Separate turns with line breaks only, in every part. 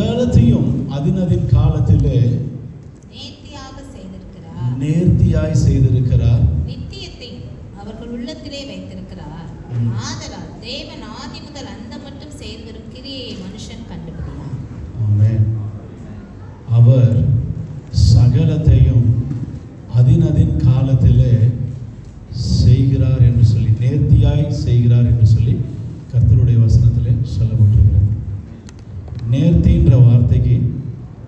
சகலத்தையும் அதினதின் காலத்திலே நேர்த்தியாய் செய்திருக்கிறார்.
நித்தியத்தை அவர்கள் உள்ளத்திலே வைத்திருக்கிறார். ஆதலால் தேவன் ஆதி முதல் அந்த மட்டும் செய்து வரும் கிரியை மனுஷன் கண்டுபிடினான்.
ஆமென். அவர் சகலத்தையும் அதினதின் காலத்திலே செய்கிறார் என்று சொல்லி, நேர்த்தியாய் செய்கிறார் என்று சொல்லி கர்த்தருடைய வசனத்திலே சொல்லப்பட்டிருக்கிறது. நேர்த்தின்ற வார்த்தைக்கு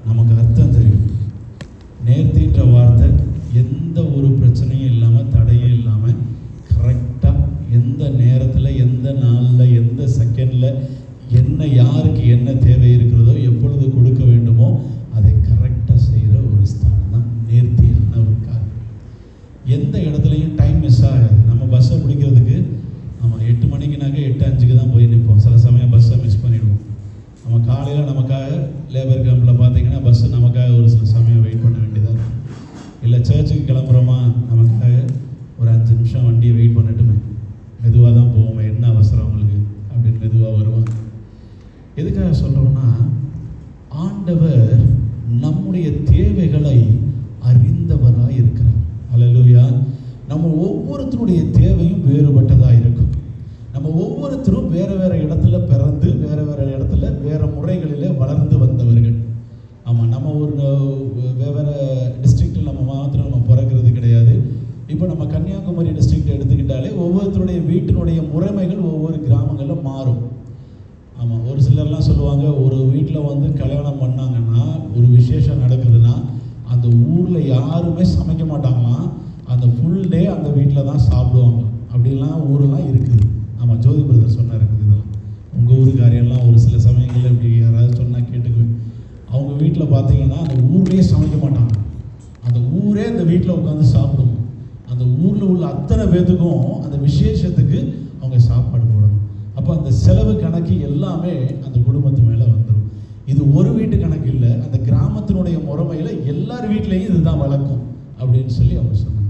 நமக்கு அர்த்தம் தெரியும். நேர்த்தின்ற வார்த்தை எந்த ஒரு பிரச்சனையும் இல்லாமல், தடையும் இல்லாமல், கரெக்டாக எந்த நேரத்தில், எந்த நாளில், எந்த செகண்டில் என்ன, யாருக்கு என்ன தேவை இருக்கிறதோ, எப்பொழுது கொடுக்க வேண்டுமோ அதை கரெக்டாக செய்கிற ஒரு ஸ்தானம் தான் நேர்த்தியான ஒரு காரியம். எந்த இடத்துலையும் டைம் மிஸ் ஆகாது. நம்ம பஸ்ஸை பிடிக்கிறதுக்கு நம்ம 8 மணிக்குனாக்க 8:05 தான் போய் நிற்போம். சில சமயம் பஸ்ஸை மிஸ் பண்ணிடுவோம். நம்ம காலையில் நமக்காக லேபர் கேம்பில் பார்த்தீங்கன்னா பஸ்ஸு நமக்காக ஒரு சில சமயம் வெயிட் பண்ண வேண்டியதாக இருக்கும். இல்லை சர்ச்சுக்கு கிளம்புறோமா, நமக்காக ஒரு 5 நிமிஷம் வண்டியை வெயிட் பண்ணட்டுமே, மெதுவாக தான் போவோமே, என்ன அவசரம் அவங்களுக்கு அப்படின்னு மெதுவாக வருவாங்க. எதுக்காக சொல்கிறோம்னா, ஆண்டவர் நம்முடைய தேவைகளை அறிந்தவராக இருக்கிறார். அல்லேலூயா. நம்ம ஒவ்வொருத்தருடைய தேவையும் வேறுபட்டதாக இருக்கும். நம்ம ஒவ்வொருத்தரும் வேறு வேறு இடத்துல பிறந்து, வேறு வேறு இடத்துல வேறு முறைகளிலே வளர்ந்து வந்தவர்கள். ஆமாம், நம்ம ஒரு வெவ்வேறு டிஸ்ட்ரிக்டில் நம்ம மாத்திரம் நம்ம பிறக்கிறது கிடையாது. இப்போ நம்ம கன்னியாகுமரி டிஸ்ட்ரிக்ட் எடுத்துக்கிட்டாலே ஒவ்வொருத்தருடைய வீட்டினுடைய முறைமைகள் ஒவ்வொரு கிராமங்களில் மாறும். ஆமாம், ஒரு சிலர்லாம் சொல்லுவாங்க, ஒரு வீட்டில் வந்து கல்யாணம் பண்ணாங்கன்னா, ஒரு விசேஷம் நடக்குதுன்னா அந்த ஊரில் யாருமே சமைக்க மாட்டாங்களாம். அந்த ஃபுல் டே அந்த வீட்டில் தான் சாப்பிடுவாங்க. அப்படிலாம் ஊரெலாம் இருக்குது. ஆமாம், ஜோதி பிரதர் சொன்னார் இதெல்லாம். உங்கள் ஊர் காரியம்லாம் ஒரு சில சமயங்களில் இப்படி யாராவது சொன்னால் கேட்டுக்குவேன். அவங்க வீட்டில் பார்த்தீங்கன்னா அந்த ஊர்லேயே சமைக்க மாட்டாங்க. அந்த ஊரே அந்த வீட்டில் உட்காந்து சாப்பிடுவோம். அந்த ஊரில் உள்ள அத்தனை பேத்துக்கும் அந்த விசேஷத்துக்கு அவங்க சாப்பாடு போடணும். அப்போ அந்த செலவு கணக்கு எல்லாமே அந்த குடும்பத்து மேலே வந்துடும். இது ஒரு வீட்டு கணக்கு இல்லை, அந்த கிராமத்தினுடைய முறைமையில் எல்லார் வீட்லேயும் இதுதான் வழக்கம் அப்படின்னு சொல்லி அவங்க சொன்னாங்க.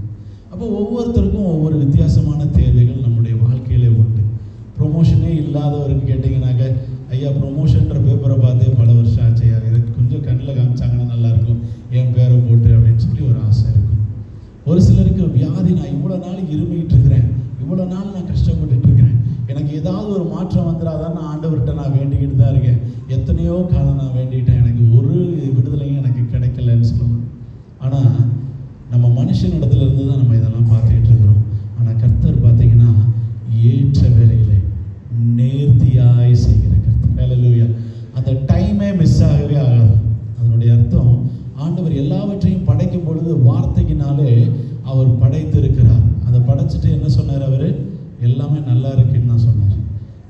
அப்போ ஒவ்வொருத்தருக்கும் ஒவ்வொரு வித்தியாசமான தேவைகள் நம்முடைய வாழ்க்கையிலே உண்டு. ப்ரொமோஷனே இல்லாதவருக்கு கேட்டிங்கனாக்க, ஐயா ப்ரொமோஷன்ற பேப்பரை பார்த்தே பல வருஷம் ஆச்சு, இது கொஞ்சம் கண்ணில் காமிச்சாங்கன்னா நல்லாயிருக்கும், என் பேரை போட்டு அப்படின்னு சொல்லி ஒரு ஆசை இருக்கும். ஒரு சிலருக்கு வியாதி, நான் இவ்வளோ நாள் இருமிக்கிட்டு இருக்கிறேன், இவ்வளோ நாள் நான் கஷ்டப்பட்டுட்டு இருக்கிறேன், எனக்கு ஏதாவது ஒரு மாற்றம் வந்துடாதான் நான் ஆண்டவர்கிட்ட நான் வேண்டிக்கிட்டு தான் இருக்கேன், எத்தனையோ காலம் நான் வேண்டிக்கிட்டேன், எனக்கு ஒரு விடுதலையும் எனக்கு கிடைக்கலன்னு சொல்லணும். ஆனால் நம்ம மனுஷனிடத்துல இருந்து தான் நம்ம இதெல்லாம் பார்த்துக்கிட்டு இருக்கிறோம். ஆனால் கர்த்தர் பார்த்தீங்கன்னா ஏற்ற வேலையிலே நேர்த்தியாய் செய்கிற கர்த்தர். ஹல்லேலூயா. அந்த டைமே மிஸ் ஆகவே ஆகாது. அதனுடைய அர்த்தம், ஆண்டவர் எல்லாவற்றையும் படைக்கும் பொழுது வார்த்தையினாலே அவர் படைத்திருக்கிறார். அதை படைச்சிட்டு என்ன சொன்னார்? அவர் எல்லாமே நல்லா இருக்குன்னு தான் சொன்னார்.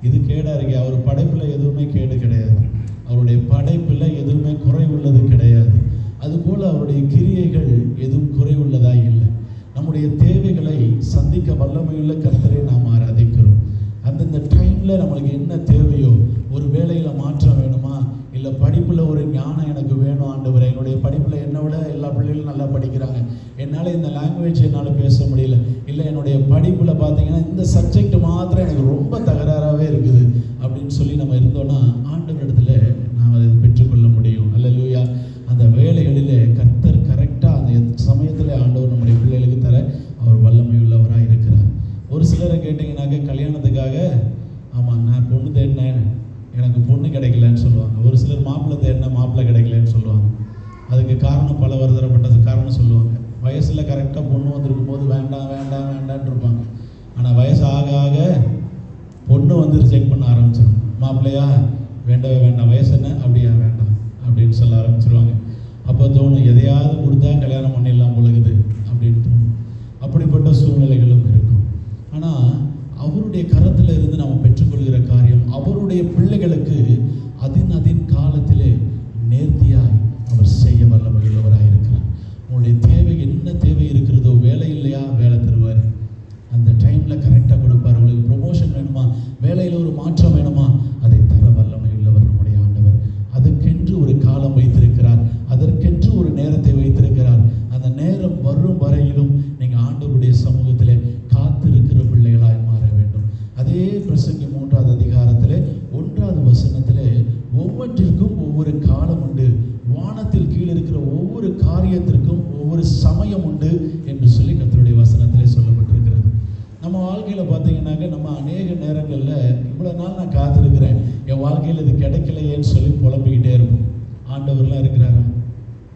இது கேடாக இருக்கு. அவர் படைப்பில் எதுவுமே கேடு கிடையாது. அவருடைய படைப்பில் எதுவுமே குறை உள்ளது கிடையாது. அதுபோல் அவருடைய கிரியைகள் எதுவும் குறைவுள்ளதாக இல்லை. நம்முடைய தேவைகளை சந்திக்க வல்லமையுள்ள கர்த்தரை நாம் ஆராதிக்கிறோம். அந்தந்த டைமில் நம்மளுக்கு என்ன தேவையோ, ஒரு வேலையில் மாற்றம் வேணுமா, இல்லை படிப்பில் ஒரு ஞானம் எனக்கு வேணும் ஆண்டவரே, என்னுடைய படிப்பில் என்னை விட எல்லா பிள்ளைகளும் நல்லா படிக்கிறாங்க, என்னால் இந்த லாங்குவேஜ் என்னால் பேச முடியல, இல்லை என்னுடைய படிப்பில் பார்த்தீங்கன்னா இந்த சப்ஜெக்ட் மாத்திரம் எனக்கு ரொம்ப தகராறாகவே இருக்குது அப்படின்னு சொல்லி நம்ம இருந்தோன்னா ஆண்டவரிடத்துல நாம் அதை பெற்றுக்கொள்ள முடியும். அல்லேலூயா. அந்த வேலைகளிலே கர்த்தர் கரெக்டாக அந்த சமயத்தில் ஆண்டவர் நம்முடைய பிள்ளைகளுக்கு தர அவர் வல்லமை உள்ளவராக இருக்கிறார். ஒரு சிலரை கேட்டிங்கனாக்க, கல்யாணத்துக்காக ஆமாம் நான் பொண்ணு தேடினேன், எனக்கு பொண்ணு கிடைக்கலன்னு சொல்லுவாங்க. ஒரு சிலர் மாப்பிள்ளை தேடினா மாப்பிள்ளை கிடைக்கலன்னு சொல்லுவாங்க. அதுக்கு காரணம் பல தரப்பட்ட காரணம் சொல்லுவாங்க. வயசில் கரெக்டாக பொண்ணு வந்திருக்கும் போது வேண்டாம் வேண்டாம் வேண்டான்னு இருப்பாங்க. ஆனால் வயசு ஆக ஆக பொண்ணு வந்து ரிஜெக்ட் பண்ண ஆரம்பிச்சிடும். மாப்பிள்ளையா வேண்டவே வேண்டாம், வயசு என்ன, அப்படியா வேண்டாம் அப்படின்னு சொல்ல ஆரம்பிச்சிருவாங்க. அப்போ தோணும், எதையாவது கொடுத்தா கல்யாணம் பண்ணிடலாம் பொழுகுது அப்படின்னு தோணும். அப்படிப்பட்ட சூழ்நிலைகளும் இருக்கும். ஆனால் அவருடைய கரத்தில் இருந்து நாம் பெற்றுக்கொள்கிற காரியம், அவருடைய பிள்ளைகளுக்கு அதின் காலத்திலே நேர்த்தியாய் அவர் செய்ய வல்லமையுள்ளவராக இருக்கிறார். உங்களுடைய தேவை என்ன தேவை இருக்கிறதோ, வேலை இல்லையா, வேலை தருவார். அந்த டைமில் கரெக்டாக கொடுப்பார். உங்களுக்கு ப்ரொமோஷன் வேணுமா, வேலையில் ஒரு மாற்றம் வேணுமா, அதை தர வல்லமையுள்ளவர் நம்முடைய ஆண்டவர். அதுக்கென்று ஒரு காலம் வைத்திருக்கிறார், அதற்கென்று ஒரு நேரத்தை வைத்திருக்கிறார். அந்த நேரம் வரும் வரையிலும் நீங்கள் ஆண்டவருடைய சமூகத்திலே காத்திருக்கிற பிள்ளைகளாய் மாற வேண்டும். அதே பிரசங்கி 3ஆம் அதிகாரத்திலே 1ஆவது வசனத்தில் ஒவ்வொரு காரியத்திற்கும் ஒவ்வொரு சமயம் உண்டு என்று சொல்லி கர்த்தருடைய வசனத்திலே சொல்லப்பட்டிருக்கிறது. நம்ம வாழ்க்கையில் பார்த்தீங்கன்னாக்க நம்ம அநேக நேரங்களில் இவ்வளோ நாள் நான் காத்திருக்கிறேன், என் வாழ்க்கையில் இது கிடைக்கலையேன்னு சொல்லி புலம்பிக்கிட்டே இருப்போம். ஆண்டவர்லாம் இருக்கிறாரா,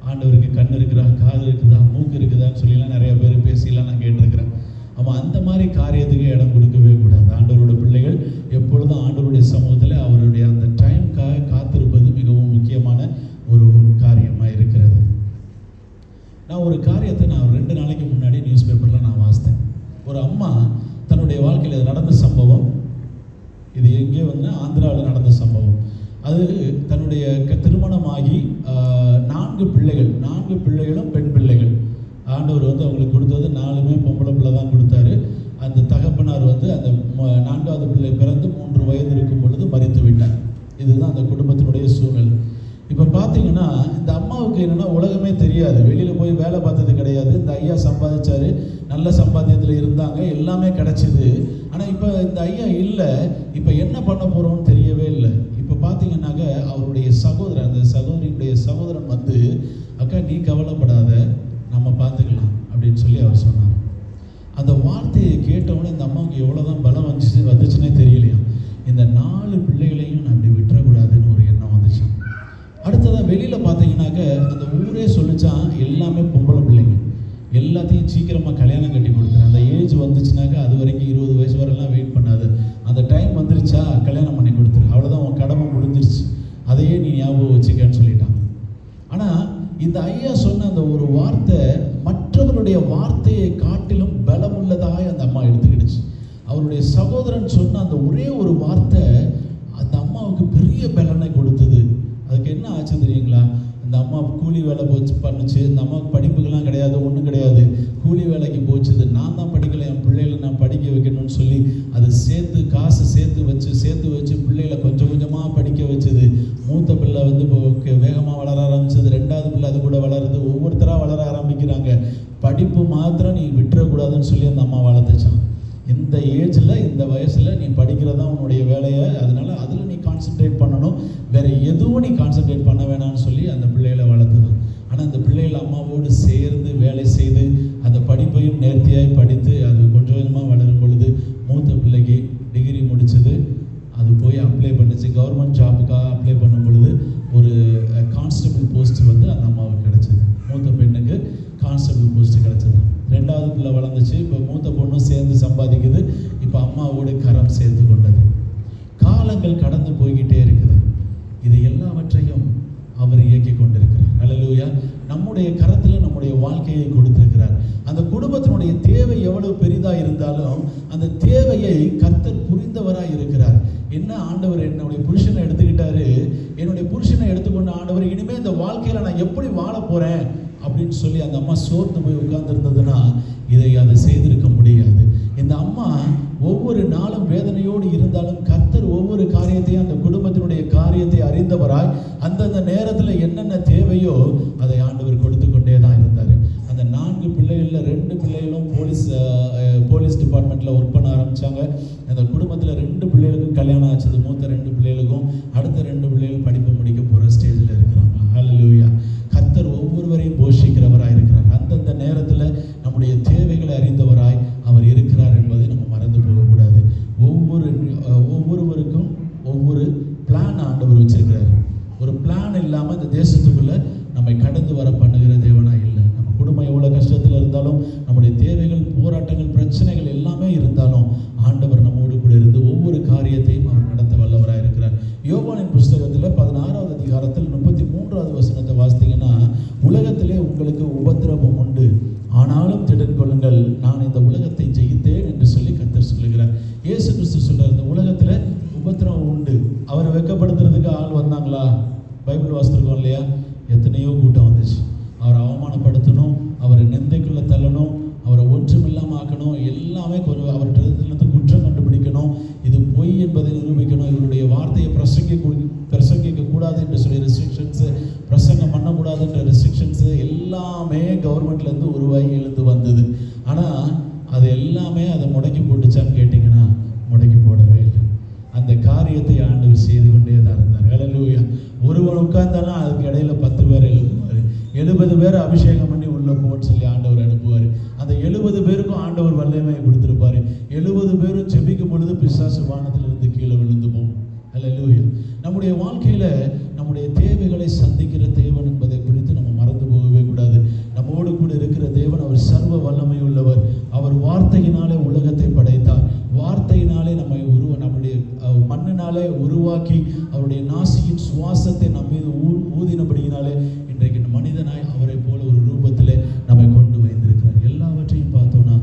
ஆண்டவருக்கு கண் இருக்குதா, காது இருக்குதா, மூக்கு இருக்குதான்னு சொல்லிலாம் நிறைய பேர் பேசிலாம் நான் கேட்டிருக்கிறேன். அவன் அந்த மாதிரி காரியத்துக்கு இடம் கொடுக்கவே கூடாது. ஆண்டவரோட பிள்ளைகள் எப்பொழுதும் ஆண்டவருடைய சமூகத்தில் அவருடைய அந்த டைம்காக காத்திருப்பது மிகவும் முக்கியமான ஒரு காரியமாக இருக்கிறது. நான் ஒரு காரியத்தை 2 நாளைக்கு முன்னாடி நியூஸ் பேப்பரில் நான் வாசித்தேன். ஒரு அம்மா தன்னுடைய வாழ்க்கையில் நடந்த சம்பவம், இது எங்கே ஆந்திராவில் நடந்த சம்பவம். அது தன்னுடைய திருமணமாகி 4 பிள்ளைகளும் பெண் பிள்ளைகள். ஆண்டவர் அவங்களுக்கு கொடுத்தது 4மே பொம்பளை பிள்ளை தான் கொடுத்தாரு. அந்த தகப்பனார் அந்த 4வது பிள்ளை பிறந்து 3 வயது இருக்கும் பொழுது மரித்து விட்டார். இதுதான் அந்த குடும்பத்தினுடைய சூழல். இப்போ பார்த்தீங்கன்னா இந்த அம்மாவுக்கு என்னென்னா உலகமே தெரியாது, வெளியில் போய் வேலை பார்த்தது கிடையாது. இந்த ஐயா சம்பாதிச்சாரு, நல்ல சம்பாத்தியத்தில் இருந்தாங்க, எல்லாமே கிடச்சிது. ஆனால் இப்போ இந்த ஐயா இல்லை, இப்போ என்ன பண்ண போகிறோம்னு தெரியவே இல்லை. இப்போ பார்த்தீங்கன்னாக்க அவருடைய சகோதரன், அந்த சகோதரியுடைய சகோதரன் அக்கா நீ கவலைப்படாத, நம்ம பார்த்துக்கலாம் அப்படின்னு சொல்லி அவர் சொன்னார். அந்த வார்த்தையை கேட்டவுடனே இந்த அம்மாவுக்கு எவ்வளோதான் பலம் வந்துச்சுன்னே தெரியலையா. இந்த 4 பிள்ளைகளையும் நான் அப்படி விட்டுறக்கூடாதுன்னு ஒரு எண்ணம் வந்துச்சு. அடுத்ததாக வெளியில் பார்த்தீங்கன்னாக்க அந்த ஊரே சொல்லிச்சான் எல்லாமே பொம்பளை பிள்ளைங்க, எல்லாத்தையும் சீக்கிரமாக கல்யாணம் கட்டி கொடுத்துரு. அந்த ஏஜ் வந்துச்சுனாக்கா அது வரைக்கும் 20 வயசு வரலாம் வெயிட் பண்ணாது, அந்த டைம் வந்துருச்சா கல்யாணம் பண்ணி கொடுத்துரு, அவ்வளோதான் உன் கடமை முடிஞ்சிருச்சு, அதையே நீ ஞாபகம் வச்சுக்கன்னு சொல்லிட்டான். ஆனால் இந்த ஐயா சொன்ன அந்த ஒரு வார்த்தை மற்றவருடைய வார்த்தையை காட்டிலும் பலமுள்ளதாக அந்த அம்மா எடுத்துக்கிடுச்சு. அவருடைய சகோதரன் சொன்ன அந்த ஒரே ஒரு வார்த்தை அந்த அம்மாவுக்கு பெரிய பலனை கொடுத்தது. அதுக்கு என்ன ஆச்சு தெரியுங்களா? இந்த அம்மா கூலி வேலை பண்ணுச்சு. இந்த அம்மாவுக்கு படிப்புக்கெல்லாம் கிடையாது, ஒன்றும் கிடையாது, கூலி வேலைக்கு போச்சுது. நான் தான் படிக்கலை, என் பிள்ளைகளை நான் படிக்க வைக்கணும்னு சொல்லி அதை காசு சேர்த்து வச்சு பிள்ளைகளை கொஞ்சம் கொஞ்சமாக படிக்க வச்சுது. மூத்த பிள்ளை இப்போ வேகமாக வளர ஆரம்பிச்சது, 2வது பிள்ளை அது கூட வளருது, ஒவ்வொருத்தராக வளர ஆரம்பிக்கிறாங்க. படிப்பு மாத்திரம் நீ விட்டுறக்கூடாதுன்னு சொல்லி அந்த அம்மா வளர்த்துச்சான். இந்த ஏஜில் இந்த வயசில் நீ படிக்கிறதா உன்னுடைய வேலையை, அதனால அதில் நீ கான்சென்ட்ரேட் பண்ணணும், வேறு எதுவும் நீ கான்சென்ட்ரேட் பண்ண வேணாம்னு சொல்லி அந்த பிள்ளைகளை வளர்த்துது. ஆனால் அந்த பிள்ளைகள் அம்மாவோடு சேர்ந்து வேலை செய்து அந்த படிப்பையும் நேர்த்தியாய் படித்து அது கொஞ்சம் கொஞ்சமாக வளரும் பொழுது மூத்த பிள்ளைக்கு டிகிரி முடிச்சது. அது போய் அப்ளை பண்ணிச்சு, கவர்மெண்ட் ஜாபுக்காக அப்ளை பண்ணும் பொழுது ஒரு கான்ஸ்டபிள் போஸ்ட் அந்த அம்மாவுக்கு கிடச்சிது. மூத்த பெண்ணுக்கு கான்ஸ்டபிள் போஸ்ட் கிடச்சிது. 2வது பிள்ளை வளர்ந்துச்சு. இப்போ மூத்த பொண்ணும் சேர்ந்து சம்பாதிக்குது. இப்போ அம்மாவோடு கரம் சேர்த்து கொண்டது. காலங்கள் கடந்து போய்கிட்டே இருக்குது. இது எல்லாவற்றையும் அவர் இயக்கி கொண்டிருக்கிறார். ஹல்லேலூயா. நம்முடைய கரத்தில் நம்முடைய வாழ்க்கையை கொடுத்திருக்கிறார். அந்த குடும்பத்தினுடைய தேவை எவ்வளவு பெரிதாக இருந்தாலும் அந்த தேவையை கர்த்தர் புரிந்தவராக இருக்கிறார். என்ன ஆண்டவர் என்னுடைய புருஷனை எடுத்துக்கிட்டாரு, என்னுடைய புருஷனை எடுத்துக்கொண்ட ஆண்டவர் இனிமேல் இந்த வாழ்க்கையில் நான் எப்படி வாழ போகிறேன் அப்படின்னு சொல்லி அந்த அம்மா சோர்ந்து போய் உட்கார்ந்துருந்ததுன்னா அதை செய்திருக்க முடியாது. இந்த அம்மா ஒவ்வொரு நாளும் வேதனையோடு இருந்தாலும் கர்த்தர் ஒவ்வொரு காரியத்தையும் அந்த குடும்பத்தினுடைய காரியத்தை அறிந்தவராய் அந்தந்த நேரத்தில் என்னென்ன தேவையோ அதை ஆண்டவர் கொடுத்து கொண்டே தான் இருந்தார். அந்த 4 பிள்ளைகளில் 2 பிள்ளைகளும் போலீஸ் டிபார்ட்மெண்ட்டில் ஒர்க் பண்ண ஆரம்பித்தாங்க. அந்த குடும்பத்தில் 2 பிள்ளைகளுக்கும் கல்யாணம் ஆச்சது. மூத்த 2 பிள்ளைகளுக்கும் அடுத்த 2 பிள்ளைகள் படிப்பு முடிக்க போகிற ஸ்டேஜில் இருக்கிறாங்க. ஹல்லேலூயா. கர்த்தர் ஒவ்வொருவரையும் போஷிக்கிறவராய் இருக்கிறார். அந்தந்த நேரத்தில் நம்முடைய தேவைகளை அறிந்தவராய் அவர் இருக்கிறார் என்பதை நம்ம மறந்து போகக்கூடாது. ஒவ்வொருவருக்கும் ஒவ்வொரு பிளான் ஆண்டவர் வச்சிருக்கிறார். ஒரு பிளான் இல்லாமல் இந்த தேசத்துக்குள்ள நம்மை கடந்து வர பண்ணுகிற தேவனா இல்லை. நம்ம குடும்பம் எவ்வளோ கஷ்டத்தில் இருந்தாலும், நம்முடைய தேவைகள், போராட்டங்கள், பிரச்சனைகள் எல்லாமே இருந்தாலும் ஆண்டவர் நம்மோடு கூட இருந்து ஒவ்வொரு காரியத்தையும் அவர் நடத்த வல்லவராக இருக்கிறார். யோவானின் புஸ்தகத்தில் 16வது அதிகாரத்தில் 33வது வசனத்தை வாசித்தீங்கன்னா, உலகத்திலே உங்களுக்கு உபத்திரவம் உண்டு, ஆனாலும் திடன் கொள்ளுங்கள், நான் இந்த உலகத்தை ஜெயித்தேன் என்று சொல்லி கர்த்தர் சொல்லுகிறார். இயேசு கிறிஸ்து சொல்றார், இந்த உலகத்தில் உபத்திரவம் உண்டு. அவரை வெட்கப்படுத்துறதுக்கு ஆள் வந்தாங்களா? பைபிள் வாசித்திருக்கோம் இல்லையா? எத்தனையோ கூட்டம் வந்துச்சு. அவரை அவமானப்படுத்தணும், அவரை நிந்தைக்குள்ள தள்ளணும், அவரை ஒன்றுமில்லாமல் ஆக்கணும், எல்லாமே அவர்கிட்ட குற்றம் கண்டுபிடிக்கணும், இது பொய் என்பதை நிரூபிக்கணும், இவருடைய வார்த்தையை பிரசங்கிக்க கூடாது என்று சொல்லி ரெஸ்ட்ரிக்ஷன்ஸு, பிரசங்கம் பண்ணக்கூடாது என்ற ரெஸ்ட்ரிக்ஷன்ஸு எல்லாமே கவர்மெண்ட்லேருந்து உருவாகி எழுந்து வந்தது. ஆனால் அது எல்லாமே அதை முடக்கி போட்டுச்சான்னு கேட்டிங்கன்னா முடக்கி போடவே இல்லை. அந்த காரியத்தை ஆண்டவர் செய்து கொண்டே தான் இருந்தார். ஹல்லேலூயா. ஒருவன் உட்கார்ந்தாலும் அதுக்கு இடையில 10 பேர் எழுப்புவார். 70 பேரை அபிஷேகம் பண்ணி உள்ள போன்னு சொல்லி ஆண்டவர் அனுப்புவார். அந்த 70 பேருக்கும் ஆண்டவர் வல்லமையை கொடுத்துருப்பாரு. 70 பேரும் ஜெபிக்கும் பொழுது பிசாசு வானத்திலிருந்து கீழே விழுந்து போகும். அல்லேலூயா. நம்முடைய வாழ்க்கையில நம்முடைய தேவைகளை சந்திக்கிற தேவன் என்பதை குறித்து நம்ம மறந்து போகவே கூடாது. நம்மோடு கூட இருக்கிற தேவன் அவர் சர்வ வல்லமை உள்ளவர். அவர் வார்த்தையினாலே உலகத்தை படைத்தார். வார்த்தையினாலே நம்முடைய மண்ணினாலே உருவாக்கி அவருடைய நாசியின் சுவாசத்தை நம்ம மீது ஊதினபடியினாலே இன்றைக்கு மனிதனாய் அவரை போல ஒரு ரூபத்திலே நம்மை கொண்டு வைத்திருக்கிறார். எல்லாவற்றையும் பார்த்தோம்னா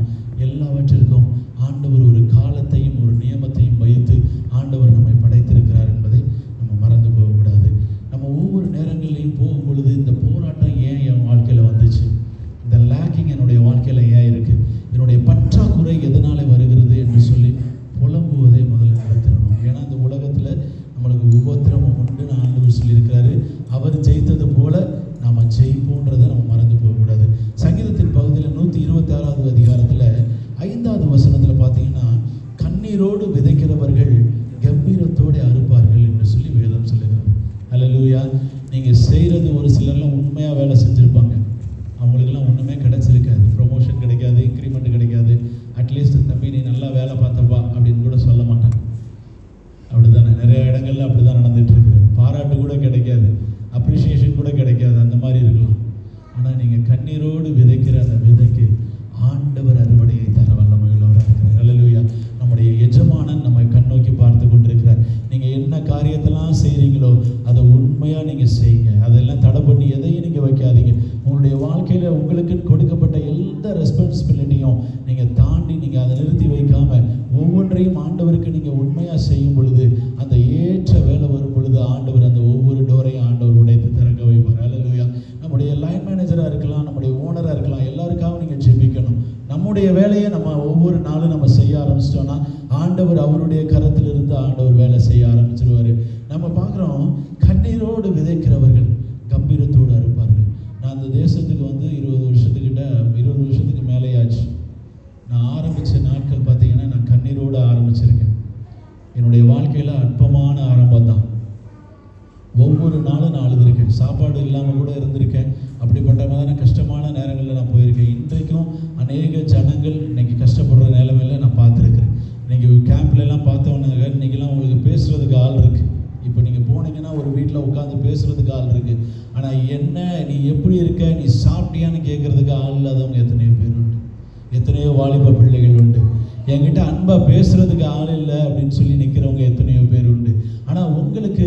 எல்லாவற்றிற்கும் ஆண்டவர் ஒரு காலத்தையும் ஒரு நியமத்தையும் வைத்து ஆண்டவர் நம்மை படைத்திருக்கிறார் என்பதை நம்ம மறந்து போகக்கூடாது. நம்ம ஒவ்வொரு நேரங்களிலையும் போகும் பொழுது இந்த போராட்டம் ஏன் என் வாழ்க்கையில் வந்துச்சு, இந்த லேக்கிங் என்னுடைய வாழ்க்கையில் ஏன் இருக்குது, என்னுடைய பற்றாக்குறை எதனால வருகிறது என்று சொல்லி புலம்புவதை முதல்ல நிறுத்திடணும். ஏன்னா இந்த உலகத்தில் நம்மளுக்கு உபத்திரமம் உண்டுன்னு ஆண்டவர் சொல்லியிருக்கிறாரு. அவர் ஜெயித்தது போல நாம் ஜெயிப்போன்றதை நம்ம மறந்து போகக்கூடாது. சங்கீதத்தின் பகுதியில் 126வது அதிகாரத்தில் 5வது வசனத்தில் பார்த்தீங்கன்னா, கண்ணீரோடு விதைக்கிறவர்கள் கம்பீரத்தோடு அறுப்பார்கள் என்று சொல்லி வேதம் சொல்லுகிறது. அல்லேலூயா. நீங்கள் செய்கிறது ஒரு சிலர்லாம் உண்மையாக வேலை செஞ்சுருப்பாங்க, அவங்களுக்கெல்லாம் ஒன்றுமே கிடைச்சிருக்காது, ப்ரொமோஷன் கிடைக்காது, இன்க்ரிமெண்ட் கிடைக்காது, அட்லீஸ்ட் தம்பி நீ நல்லா வேலை பார்த்தப்பா அப்படின்னு கூட சொல்ல மாட்டாங்க. அப்படிதானே நிறைய இடங்கள்ல அப்படிதான் நடந்துட்டு இருக்குது. பாராட்டு கூட கிடைக்காது, அப்ரிசியேஷன் கூட கிடைக்காது, அந்த மாதிரி இருக்கலாம். ஆனால் நீங்கள் கண்ணீரோடு விதைக்கிற அந்த விதைக்கு ஆண்டவர் அறுவடையை தர வல்லமை உள்ளவராக இருக்கிறார். அல்லேலூயா. நம்முடைய எஜமானன் நம்மை கண்ணோக்கி பார்த்து கொண்டிருக்கிறார். நீங்கள் என்ன காரியத்தெல்லாம் செய்கிறீங்களோ அதை உண்மையாக நீங்கள் செய்யுங்க. அதெல்லாம் தடை பண்ணி எதையும் நீங்கள் வைக்காதீங்க. உங்களுடைய வாழ்க்கையில் உங்களுக்கு கொடுக்கப்பட்ட எந்த ரெஸ்பான்சிபிலிட்டியும் நீங்கள் தாண்டி நீங்கள் அதை நிறுத்தி வைக்காமல் ஒவ்வொன்றையும் ஆண்டவருக்கு நீங்கள் உண்மையாக செய்யும் பொழுது அந்த ஏற்ற வேலை வரும் பொழுது ஆண்டவர் அந்த ஒவ்வொரு டோரையும் ஆண்டவர் உடைத்து திறக்க வைப்பார். அல்லேலூயா. நம்முடைய லைன் மேனேஜராக இருக்கலாம், நம்முடைய ஓனராக இருக்கலாம், எல்லாருக்காகவும் நீங்கள் ஜெபிக்கணும். நம்முடைய வேலையை நம்ம ஒவ்வொரு நாளும் நம்ம செய்ய ஆரம்பிச்சிட்டோம்னா ஆண்டவர் அவருடைய கரத்திலிருந்து ஆண்டவர் வேலை செய்ய ஆரம்பிச்சிருவார். நம்ம பார்க்குறோம், கண்ணீரோடு விதைக்கிறவர்கள் கம்பீரத்தோடு அறுப்பார்கள். நான் அந்த தேசத்துக்கு வந்து 20 வருஷத்துக்கு மேலேயாச்சு. நான் ஆரம்பித்த நாட்கள் பார்த்தீங்கன்னா நான் கண்ணீரோடு ஆரம்பிச்சிருக்கேன். என்னுடைய வாழ்க்கையில் அற்பமான ஆரம்பம் தான். ஒவ்வொரு நாளும் நான் அழுதுருக்கேன், சாப்பாடு இல்லாமல் கூட இருந்திருக்கேன். அப்படிப்பட்ட மாதிரி கஷ்டமான நேரங்களில் நான் போயிருக்கேன். இன்றைக்கும் அநேக ஜனங்கள் இன்னைக்கு கஷ்டப்படுற நிலைமையில் நான் பார்த்துருக்குறேன். இன்றைக்கி கேம்ப்லலாம் பார்த்தோன்னாங்க, இன்றைக்கெல்லாம் உங்களுக்கு பேசுகிறதுக்கு ஆள் இருக்குது. இப்போ நீங்கள் போனீங்கன்னா ஒரு வீட்டில் உட்காந்து பேசுகிறதுக்கு ஆள் இருக்குது. ஆனால் என்ன நீ எப்படி இருக்க, நீ சாப்பிட்டியான்னு கேட்குறதுக்கு ஆள் இல்லாதவங்க எத்தனையோ பேர் உண்டு. எத்தனையோ வாலிப பிள்ளைகள் உண்டு. என்கிட்ட அன்பாக பேசுகிறதுக்கு ஆள் இல்லை அப்படின்னு சொல்லி நிற்கிறவங்க எத்தனையோ பேர் உண்டு. ஆனால் உங்களுக்கு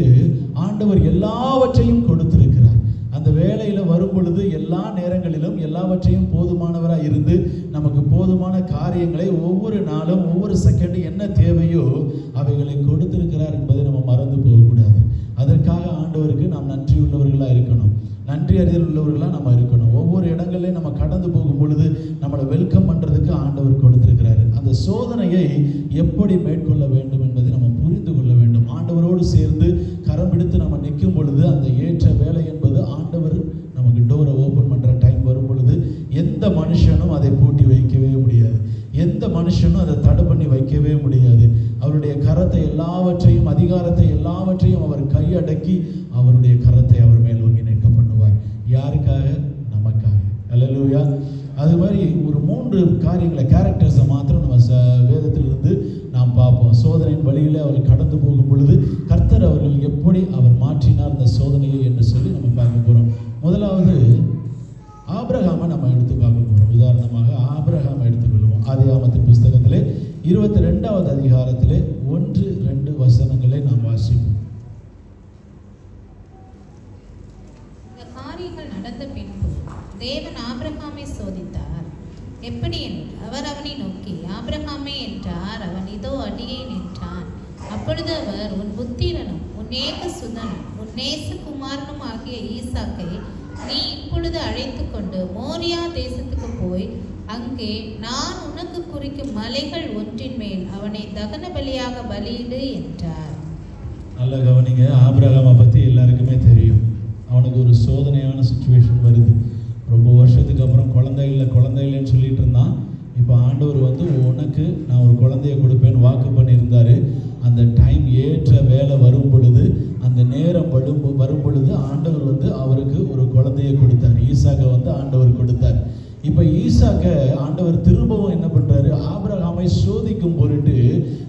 ஆண்டவர் எல்லாவற்றையும் கொடுத்திருக்கிறார். அந்த வேலையில் வரும் பொழுது எல்லா நேரங்களிலும் எல்லாவற்றையும் போதுமானவராக இருந்து நமக்கு போதுமான காரியங்களை ஒவ்வொரு நாளும் ஒவ்வொரு செகண்டும் என்ன தேவையோ அவைகளை கொடுத்திருக்கிறார் என்பதை நம்ம மறந்து போகக்கூடாது. அதற்காக ஆண்டவருக்கு நாம் நன்றி உள்ளவர்களாக இருக்கணும், நன்றி அறிதல் உள்ளவர்களாக நம்ம இருக்கணும். ஒவ்வொரு இடங்களையும் நம்ம கடந்து போகும் பொழுது நம்மளை வெல்கம் பண்ணுறதுக்கு ஆண்டவர் கொடுத்திருக்கிறாரு. அந்த சோதனையை எப்படி மேற்கொள்ள வேண்டும் என்பதை நம்ம புரிந்து கொள்ள வேண்டும். ஆண்டவரோடு சேர்ந்து கரம் பிடித்து நம்ம நிற்கும் பொழுது அந்த ஏற்ற வேலை என்பது ஆண்டவர் நமக்கு டோரை ஓப்பன் பண்ணுற டைம் வரும் பொழுது எந்த மனுஷனும் அதை பூட்டி வைக்கவே முடியாது, எந்த மனுஷனும் அதை தடை பண்ணி வைக்கவே முடியாது. அவருடைய கரத்தை எல்லாவற்றையும் அதிகாரத்தை எல்லாவற்றையும் அவர் கையடக்கி அவருடைய கரத்தை அவர் மேல் ஓங்கி நிற்க பண்ணுவார். யாருக்காக? நமக்காக. அல்லேலூயா. அது மாதிரி ஒரு 3 காரியங்களை கேரக்டர்ஸை மாத்திரம் நம்ம வேதத்திலிருந்து நாம் பார்ப்போம். சோதனையின் வழியில் அவர் கடந்து போகும் பொழுது கர்த்தர் அவர்கள் எப்படி அவர் மாற்றினார் இந்த சோதனையை என்று சொல்லி நம்ம பார்க்க போகிறோம். முதலாவது ஆபிரகாமை நம்ம எடுத்து பார்க்க போகிறோம். உதாரணமாக ஆபிரகாமை எடுத்துக்கொள்வோம். ஆதியாகமத்தின் புஸ்தகத்திலே 22வது அதிகாரத்திலே 1-2 வசனங்களை நாம் வாசிப்போம்.
காரியங்கள் நடந்த பின்பு தேவன் ஆபிரகாமை சோதித்தார். எப்படி என்று அவர் அவனை நோக்கி, ஆபிரகாமே என்றார். அவன் இதோ அடியேன் என்றான். அப்பொழுது அவர், உன் புத்திரனும் உன் ஏக சுதனும் உன் நேசகுமாரனும் ஆகிய ஈசாக்கை நீ இப்பொழுது அழைத்து கொண்டு மோரியா தேசத்துக்கு போய் அங்கே நான் உனக்கு குறிக்கும் மலைகள் ஒன்றின் மேல் அவனை தகன பலியாக பலியிடு என்றார்.
நல்ல கவனிங்க. ஆபிரகாமை பற்றி எல்லாருக்குமே தெரியும். அவனுக்கு ஒரு சோதனையான சுச்சுவேஷன் வருது. ரொம்ப வருஷத்துக்கு அப்புறம் குழந்தை இல்லைன்னு சொல்லிட்டு இருந்தான். இப்போ ஆண்டவர் வந்து உனக்கு நான் ஒரு குழந்தைய கொடுப்பேன்னு வாக்கு பண்ணியிருந்தாரு. அந்த டைம் ஏற்ற வேலை வரும் பொழுது, அந்த நேரம் வரும் பொழுது ஆண்டவர் வந்து அவருக்கு ஒரு குழந்தையை கொடுத்தார். ஈசாக்கை இப்போ ஈசாக்கை ஆண்டவர் திரும்பவும் என்ன பண்ணுறாரு, ஆபிரகாமை சோதிக்கும் பொருட்டு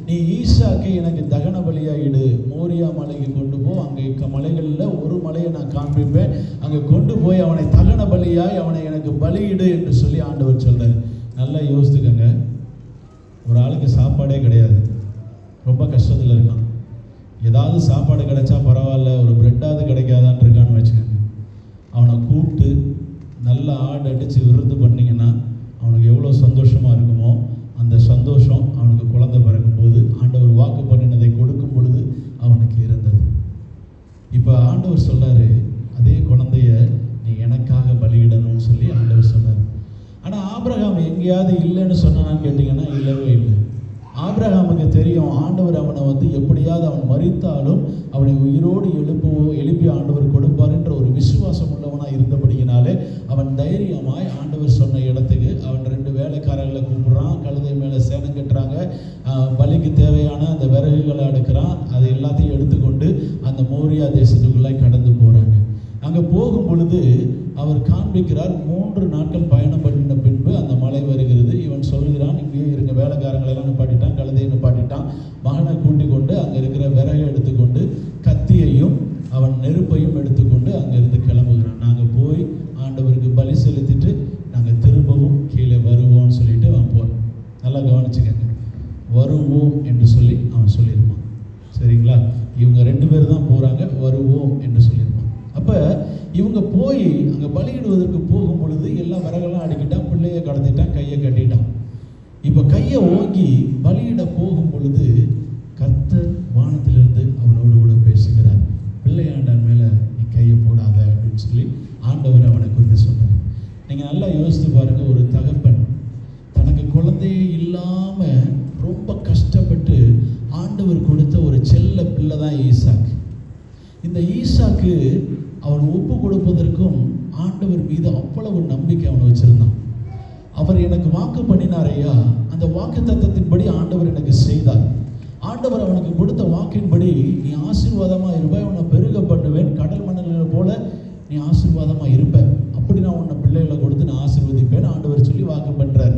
நீ ஈசாக்கை எனக்கு தகன பலியாயிடு, மோரியா மலைக்கு கொண்டு போ, அங்கே மலைகளில் ஒரு மலையை நான் காண்பிப்பேன், அங்கே கொண்டு போய் அவனை தகன பலியாய் அவனை எனக்கு பலியிடு என்று சொல்லி ஆண்டவர் சொல்கிறார். நல்லா யோசித்துக்கங்க, ஒரு ஆளுக்கு சாப்பாடே கிடையாது, ரொம்ப கஷ்டத்தில் இருக்கான். ஏதாவது சாப்பாடு கிடைச்சா பரவாயில்ல, ஒரு பிரெட்டாவது கிடைக்காதான்னு இருக்கான்னு வச்சுக்கோங்க. அவனை கூப்பிட்டு நல்லா ஆடு அடித்து விருந்து பண்ணிங்கன்னா அவனுக்கு எவ்வளோ சந்தோஷமாக இருக்குமோ, அந்த சந்தோஷம் அவனுக்கு குழந்தை பிறக்கும்போது ஆண்டவர் வாக்கு பண்ணினதை கொடுக்கும் பொழுது அவனுக்கு இருந்தது. இப்போ ஆண்டவர் சொல்கிறாரு, அதே குழந்தைய நீ எனக்காக பலியிடணும்னு சொல்லி ஆண்டவர் சொன்னார். ஆனால் ஆபிரகாம் எங்கேயாவது இல்லைன்னு சொன்னான்னு கேட்டிங்கன்னா இல்லவே இல்லை. ஆபிரகாமுக்கு தெரியும் ஆண்டவர் அவனை எப்படியாவது அவன் மரித்தாலும் அவனை உயிரோடு எழுப்பி ஆண்டவர் கொடுப்பார் ஒரு விசுவாசம் உள்ளவனாக இருந்தபடியினாலே அவன் தைரியமாய் ஆண்டவர் சொன்ன இடத்துக்கு அவன் 2 வேலைக்காரர்களை கூப்பிடுறான், கழுதை மேலே சேனம் கட்டுறாங்க, பலிக்கு தேவையான அந்த விறகுகளை அடுக்கிறான், அதை எல்லாத்தையும் எடுத்துக்கொண்டு அந்த மோரியா தேசத்துக்குள்ளே கடந்து போகிறாங்க. அங்கே போகும் பொழுது அவர் காண்பிக்கிறார், 3 நாட்கள் பயணம் பண்ணின பின்பு அந்த மலை வருகிறது. இவன் சொல்கிறான், இங்கேயே இருக்க வேலைக்காரங்களெல்லாம் நிப்பாட்டிட்டான், கழுதையை நிப்பாட்டிட்டான், மகனை கூட்டிக் கொண்டு அங்கே இருக்கிற விறகை எடுத்துக்கொண்டு கத்தியையும் அவன் நெருப்பையும் எடுத்துக்கொண்டு அங்கிருந்து கிளம்புகிறான். நாங்கள் போய் ஆண்டவருக்கு பலி செலுத்திட்டு நாங்கள் திரும்பவும் கீழே வருவோம்னு சொல்லிட்டு அவன் போகிறான். நல்லா கவனிச்சுக்கங்க, வருவோம் என்று சொல்லி அவன் சொல்லியிருப்பான். சரிங்களா? இவங்க 2 பேர் தான் போகிறாங்க, வருவோம் என்று சொல்லியிருப்பான். அப்போ இவங்க போய் அங்கே பலியிடுவதற்கு போகும் பொழுது எல்லா விறகெல்லாம் அடுக்கிட்டான், பிள்ளையை கடத்திட்டான், கையை கட்டிட்டான். இப்போ கையை ஓங்கி பலியிட போகும் பொழுது கர்த்தர் வானத்திலிருந்து அவனோடு கூட பேசுகிறார். பிள்ளையாண்டான் மேலே நீ கையை போடாத அப்படின்னு சொல்லி ஆண்டவர் அவனை குறித்து சொன்னார். நீங்கள் நல்லா யோசித்து பாருங்கள், ஒரு தகப்பன் தனக்கு குழந்தையே இல்லாமல் ரொம்ப கஷ்டப்பட்டு ஆண்டவர் கொடுத்த ஒரு செல்ல பிள்ளை தான் ஈசாக்கு. இந்த ஈசாக்கு அவன் ஒப்பு கொடுப்பதற்கும் ஆண்டவர் மீது அவ்வளவு நம்பிக்கை அவன் வச்சிருந்தான். அவர் எனக்கு வாக்கு பண்ணினார் ஐயா, அந்த வாக்கு தத்தத்தின்படி ஆண்டவர் எனக்கு செய்தார். ஆண்டவர் அவனுக்கு கொடுத்த வாக்கின்படி நீ ஆசீர்வாதமாக இருப்பாய், உன்னை பெருக பண்ணுவேன், கடல் மணல்களை போல நீ ஆசீர்வாதமாக இருப்பேன், அப்படி நான் உன்னை பிள்ளைகளை கொடுத்து நான் ஆசீர்வதிப்பேன் ஆண்டவர் சொல்லி வாக்கு பண்ணுறார்.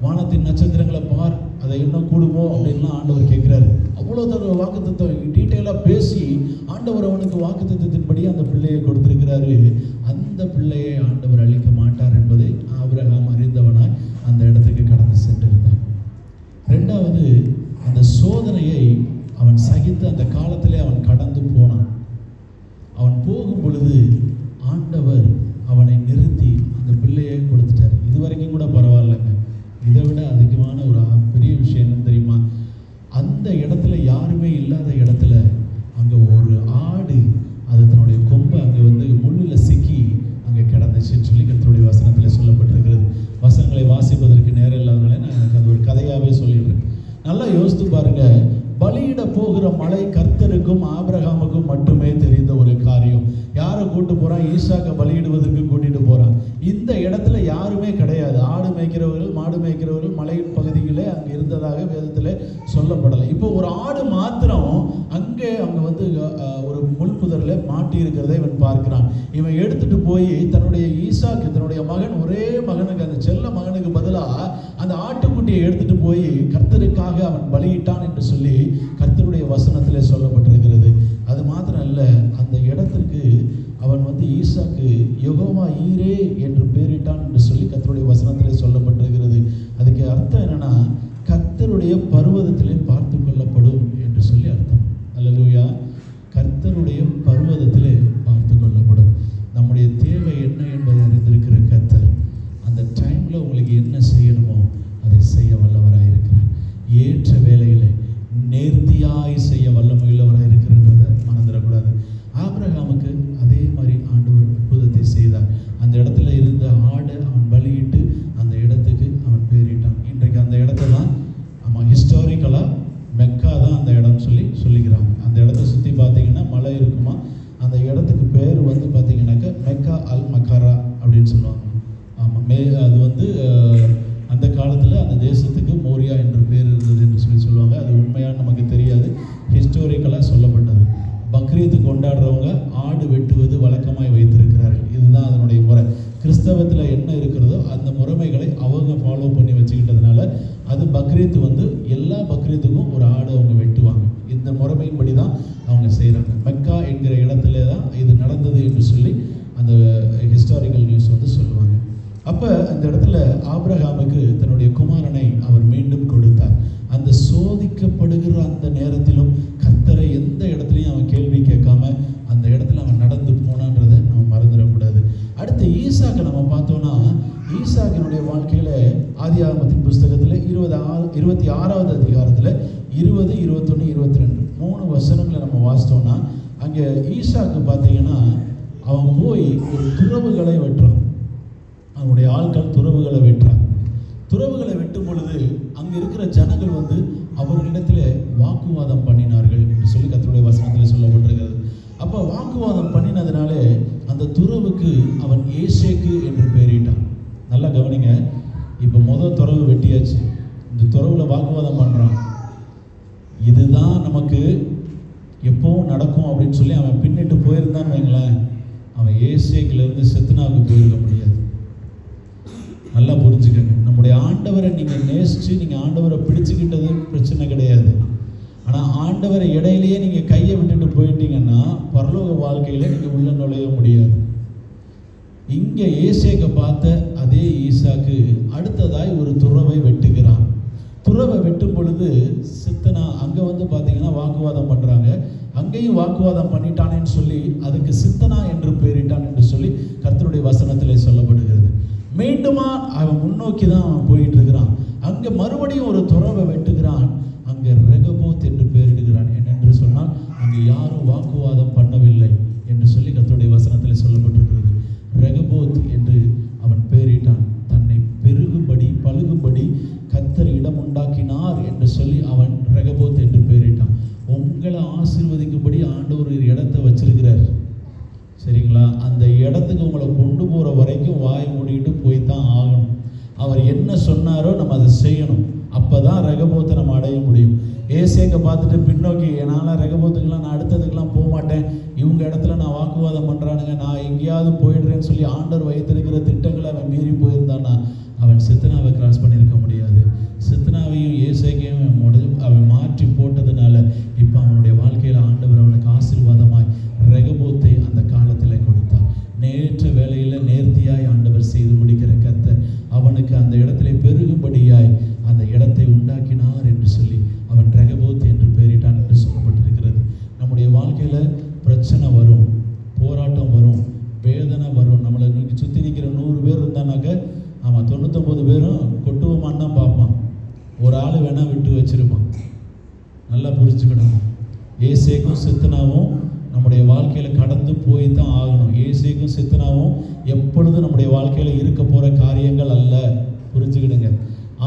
வானத்தின் நட்சத்திரங்களை பார், அதை இன்னும் கூடுமோ அப்படின்லாம் ஆண்டவர் கேட்குறாரு. அவ்வளோ தர வாக்கு தத்துவம் டீட்டெயிலாக பேசி ஆண்டவர் அவனுக்கு வாக்கு தத்துவத்தின்படி அந்த பிள்ளையை கொடுத்திருக்கிறாரு. அந்த பிள்ளையை ஆண்டவர் அழிக்க மாட்டார் என்பதை ஆபிரகாம் அறிந்தவனாய் அந்த இடத்துக்கு கடந்து சென்றிருந்தான். 2வது, அந்த சோதனையை அவன் சகித்து அந்த காலத்திலே அவன் கடந்து போனான். அவன் போகும் பொழுது ஆண்டவர் அவனை நிறுத்தி அந்த பிள்ளையை கொடுத்துட்டார். இதுவரைக்கும் கூட பரவாயில்லைங்க, இதை விட அதிகமான ஒரு பெரிய விஷயம் என்ன தெரியுமா? அந்த இடத்துல யாருமே இல்லாத இடத்துல அங்கே ஒரு ஆடு அது தன்னுடைய கொம்பை அங்கே முள்ளில் சிக்கி அங்கே கிடந்துச்சுன்னு சொல்லி கர்த்தருடைய வசனத்தில் சொல்லப்பட்டிருக்கிறது. வசனங்களை வாசிப்பதற்கு நேரம் இல்லாதனால நான் எனக்கு அது ஒரு கதையாகவே சொல்லிடுறேன். நல்லா யோசித்து பாருங்க, பலியிட போகிற மலை கர்த்தருக்கும் ஆபிரகாமுக்கும் மட்டுமே தெரிந்த ஒரு காரியம். யாரை கூட்டு போறான்? ஈசாக்கை பலியிடுவதற்கு கூட்டிட்டு போறான். இந்த இடத்துல யாருமே கிடையாது. ஆடு மேய்க்கிறவர்கள், மாடு மேய்க்கிறவர்கள் மலையின் பகுதிகளே அங்கே இருந்ததாக வேதத்தில் சொல்லப்படலை. இப்போ ஒரு ஆடு மாத்திரம் அங்கே ஒரு முள்புதரில் மாட்டி இருக்கிறதை இவன் பார்க்கிறான். இவன் எடுத்துட்டு போய் தன்னுடைய ஈசாக்கு, தன்னுடைய மகன், ஒரே மகனுக்கு, அந்த செல்ல மகனுக்கு பதிலாக அந்த ஆட்டுக்குட்டியை எடுத்துட்டு போய் கர்த்தருக்காக அவன் பலியிட்டான் என்று சொல்லி கர்த்தருடைய வசனத்திலே சொல்லப்பட்டிருக்கிறது. அது மாத்திரம் இல்லை, அந்த இடத்திற்கு அவன் ஈசாக்கு யெகோவா ஈரே என்று பெயரிட்டான் என்று சொல்லி கர்த்தருடைய வசனத்திலே சொல்லப்பட்டிருக்கிறது. அதுக்கு அர்த்தம் என்னன்னா, கர்த்தருடைய பர்வதத்திலே பார்த்து கொள்ளப்படும் என்று சொல்லி அர்த்தம். அல்லேலூயா. கர்த்தருடைய பர்வதத்திலே பார்த்து கொள்ளப்படும். நம்முடைய தேவை என்ன என்பதை அறிந்திருக்கிற கர்த்தர் அந்த டைமில் உங்களுக்கு என்ன செய்யணுமோ அதை செய்ய வல்லவராக இருக்கிறார். ஏற்ற வேலையில் நேர்த்தியாய் செய்ய வல்லமையுள்ளவராக இருக்கிறன்றதை மறந்துடக்கூடாது. ஆபிரகாமுக்கு அதே மாதிரி ஆண்டவர் அற்புதத்தை செய்தார். அந்த இடத்துல இருந்த ஆடை அவன் பலியிட்டு அந்த இடத்துக்கு அவன் பேரிட்டான். இன்றைக்கு அந்த இடத்த தான் ஹிஸ்டாரிக்கலாக மெக்கா தான் அந்த இடம்னு சொல்லிக்கிறாங்க. அந்த இடத்த சுற்றி பார்த்தீங்கன்னா மலை இருக்குமா, அந்த இடத்துக்கு பேர் பார்த்தீங்கன்னாக்கா மெக்கா அல் மக்கரா அப்படின்னு சொல்லுவாங்க. ஆமாம், அது அந்த காலத்தில் அந்த தேசத்துக்கு மோரியா என்ற பேர் இருந்தது என்று சொல்லுவாங்க. அது உண்மையாக நமக்கு தெரியாது, ஹிஸ்டாரிக்கலாக சொல்லப்பட்டது. பக்ரீத்து கொண்டாடுறவங்க ஆடு வெட்டுவது வழக்கமாய் வைத்திருக்கிறார்கள். இதுதான் அதனுடைய முறை. கிறிஸ்தவத்தில் என்ன இருக்கிறதோ அந்த முறை பக்ரீத் வந்து எல்லா பக்ரீத்துக்கும் ஒரு ஆடு அவங்க வெட்டுவாங்க. இந்த முறைமையின்படி தான் அவங்க செய்கிறாங்க. மெக்கா என்கிற இடத்துல தான் இது நடந்தது என்று சொல்லி அந்த ஹிஸ்டாரிக்கல் நியூஸ் வந்து சொல்லுவாங்க. அப்போ அந்த இடத்துல ஆபிரகாமுக்கு தன்னுடைய குமாரனை அவர் மீண்டும் கொடுத்தார். அந்த சோதிக்கப்படுகிற அந்த நேரத்திலும் கர்த்தரை எந்த இடத்துலையும் அவன் கேள்வி கேட்காம அந்த இடத்துல அவன் நடந்து போனான்றதை நம்ம மறந்துடக்கூடாது. அடுத்து ஈசாக்கை நம்ம பார்த்தோன்னா, ஈசாக்கினுடைய வாழ்க்கையில் ஆதியாகமத்தின் புஸ்தகத்தில் 26வது அதிகாரத்தில் 20, 21, 22 3 வசனங்களை நம்ம வாசித்தோம்னா, அங்கே ஈசாக்கு பார்த்தீங்கன்னா அவன் போய் ஒரு துறவுகளை வெட்டுறான். அவனுடைய ஆட்கள் துறவுகளை வெட்டுறான். துறவுகளை வெட்டும் பொழுது அங்கே இருக்கிற ஜனங்கள் வந்து அவர்களிடத்தில் வாக்குவாதம் பண்ணினார்கள் என்று சொல்லி கர்த்தருடைய வசனத்தில் சொல்லப்பட்டிருக்கிறது. அப்போ வாக்குவாதம் பண்ணினதுனாலே அந்த துறவுக்கு அவன் ஏசேக்கு என்று பெயரிட்டான். நல்லா கவனிங்க, இப்போ முதல் துறவு வெட்டியாச்சு, இந்த துறவில் வாக்குவாதம் பண்ணுறான். இதுதான் நமக்கு எப்பவும் நடக்கும் அப்படின்னு சொல்லி அவன் பின்னிட்டு போயிருந்தான்னு வைங்களேன், அவன் ஏசேக்கிலேருந்து செத்னாவுக்கு போயிருக்க முடியாது. நல்லா புரிஞ்சுக்கங்க, நம்முடைய ஆண்டவரை நீங்கள் நேசித்து நீங்கள் ஆண்டவரை பிடிச்சிக்கிட்டது பிரச்சனை கிடையாது. ஆனால் ஆண்டவரை இடையிலேயே நீங்கள் கையை விட்டுட்டு போயிட்டீங்கன்னா பரலோக வாழ்க்கையில் நீங்கள் உள்ள நுழைய முடியாது. இங்கே ஏசேக்கை பார்த்த அதே ஈசாக்கு அடுத்ததாய் ஒரு துறவை வெட்டுகிறான். துறவை வெட்டும் பொழுது சித்தனா அங்கே வந்து பார்த்தீங்கன்னா வாக்குவாதம் பண்ணுறாங்க. அங்கேயும் வாக்குவாதம் பண்ணிட்டானேன்னு சொல்லி அதுக்கு சித்தனா என்று பெயரிட்டான் என்று சொல்லி கர்த்தருடைய வசனத்திலே சொல்லப்படுகிறது. மீண்டுமா அவன் முன்னோக்கி தான் அவன் போயிட்டு இருக்கிறான். அங்கே மறுபடியும் ஒரு துறவை வெட்டுகிறான். அங்கே ரெகபோத் என்று பெயரிடுகிறான். என்னென்று சொன்னால் அங்கே யாரும் வாக்குவாதம் பண்ணவில்லை என்று சொல்லி கர்த்தருடைய வசனத்தில் சொல்லப்பட்டிருக்கிறது. ரெகபோத் என்று அவன் பெயரிட்டான். தன்னை பெருகும்படி பழுகும்படி கர்த்தர் இடம் உண்டாக்கினார் என்று சொல்லி அவன் ரெகபோத் என்று பெயரிட்டான். உங்களை ஆசீர்வதிக்கும்படி ஆண்டவர் ஒரு இடத்தை வச்சிருக்கிறார், சரிங்களா? அந்த இடத்துக்கு உங்களை கொண்டு போகிற வரைக்கும் வாய் மூடிட்டு போய் தான் ஆகணும். அவர் என்ன சொன்னாரோ நம்ம அதை செய்யணும். அப்போ தான் ரெகபோத்தை நம்ம அடைய முடியும். ஏசேக்கை பார்த்துட்டு பின்னோக்கி என்னால் ரெகபோத்துக்கெலாம் நான் அடுத்ததுக்கெலாம் போக மாட்டேன், இவங்க இடத்துல நான் வாக்குவாதம் பண்ணுறானுங்க, நான் எங்கேயாவது போயிடுறேன்னு சொல்லி ஆண்டவர் வைத்திருக்கிற திட்டங்களை அவன் மீறி போயிருந்தான்னா அவன் சித்தனாவை கிராஸ் பண்ணியிருக்க முடியாது. சித்தனாவையும் ஏசேக்கையும் அவன் மாற்றி போட்டதுனால இப்போ அவனுடைய வாழ்க்கையில் ஆண்டவர் அவனுக்கு ஆசீர்வாதமாய் ரெகபோத்தை அந்த காலத்தில் கொடுத்தார். நேற்ற வேளையில் நேர்த்தியாய் ஆண்டவர் செய்து முடிக்கிற கர்த்தர் அவனுக்கு அந்த இடத்துல பெருகும்படியாய் அந்த இடத்தை உண்டாக்கினார் என்று சொல்லி அவன் ரெகபோத் என்று பெயரிட்டான் என்று சொல்லப்பட்டிருக்கிறது. நம்முடைய வாழ்க்கையில் பிரச்சனை வரும், போராட்டம் வரும், வேதனை வரும். நம்மளை சுற்றி நிற்கிற 100 பேர் இருந்தானாக்க ஆமாம் 99 பேரும் கொட்டுவோமான்னு தான் பார்ப்பான். ஒரு ஆள் வேணால் விட்டு வச்சிருப்பான். நல்லா புரிஞ்சுக்கணும். ஏசேக்கும் சித்தனாவும் நம்முடைய வாழ்க்கையில் கடந்து போய் தான் ஆகணும். ஏசேக்கும் சித்தனாவும் எப்பொழுதும் நம்முடைய வாழ்க்கையில் இருக்க போகிற காரியங்கள் அல்ல, புரிஞ்சுக்கிடுங்க.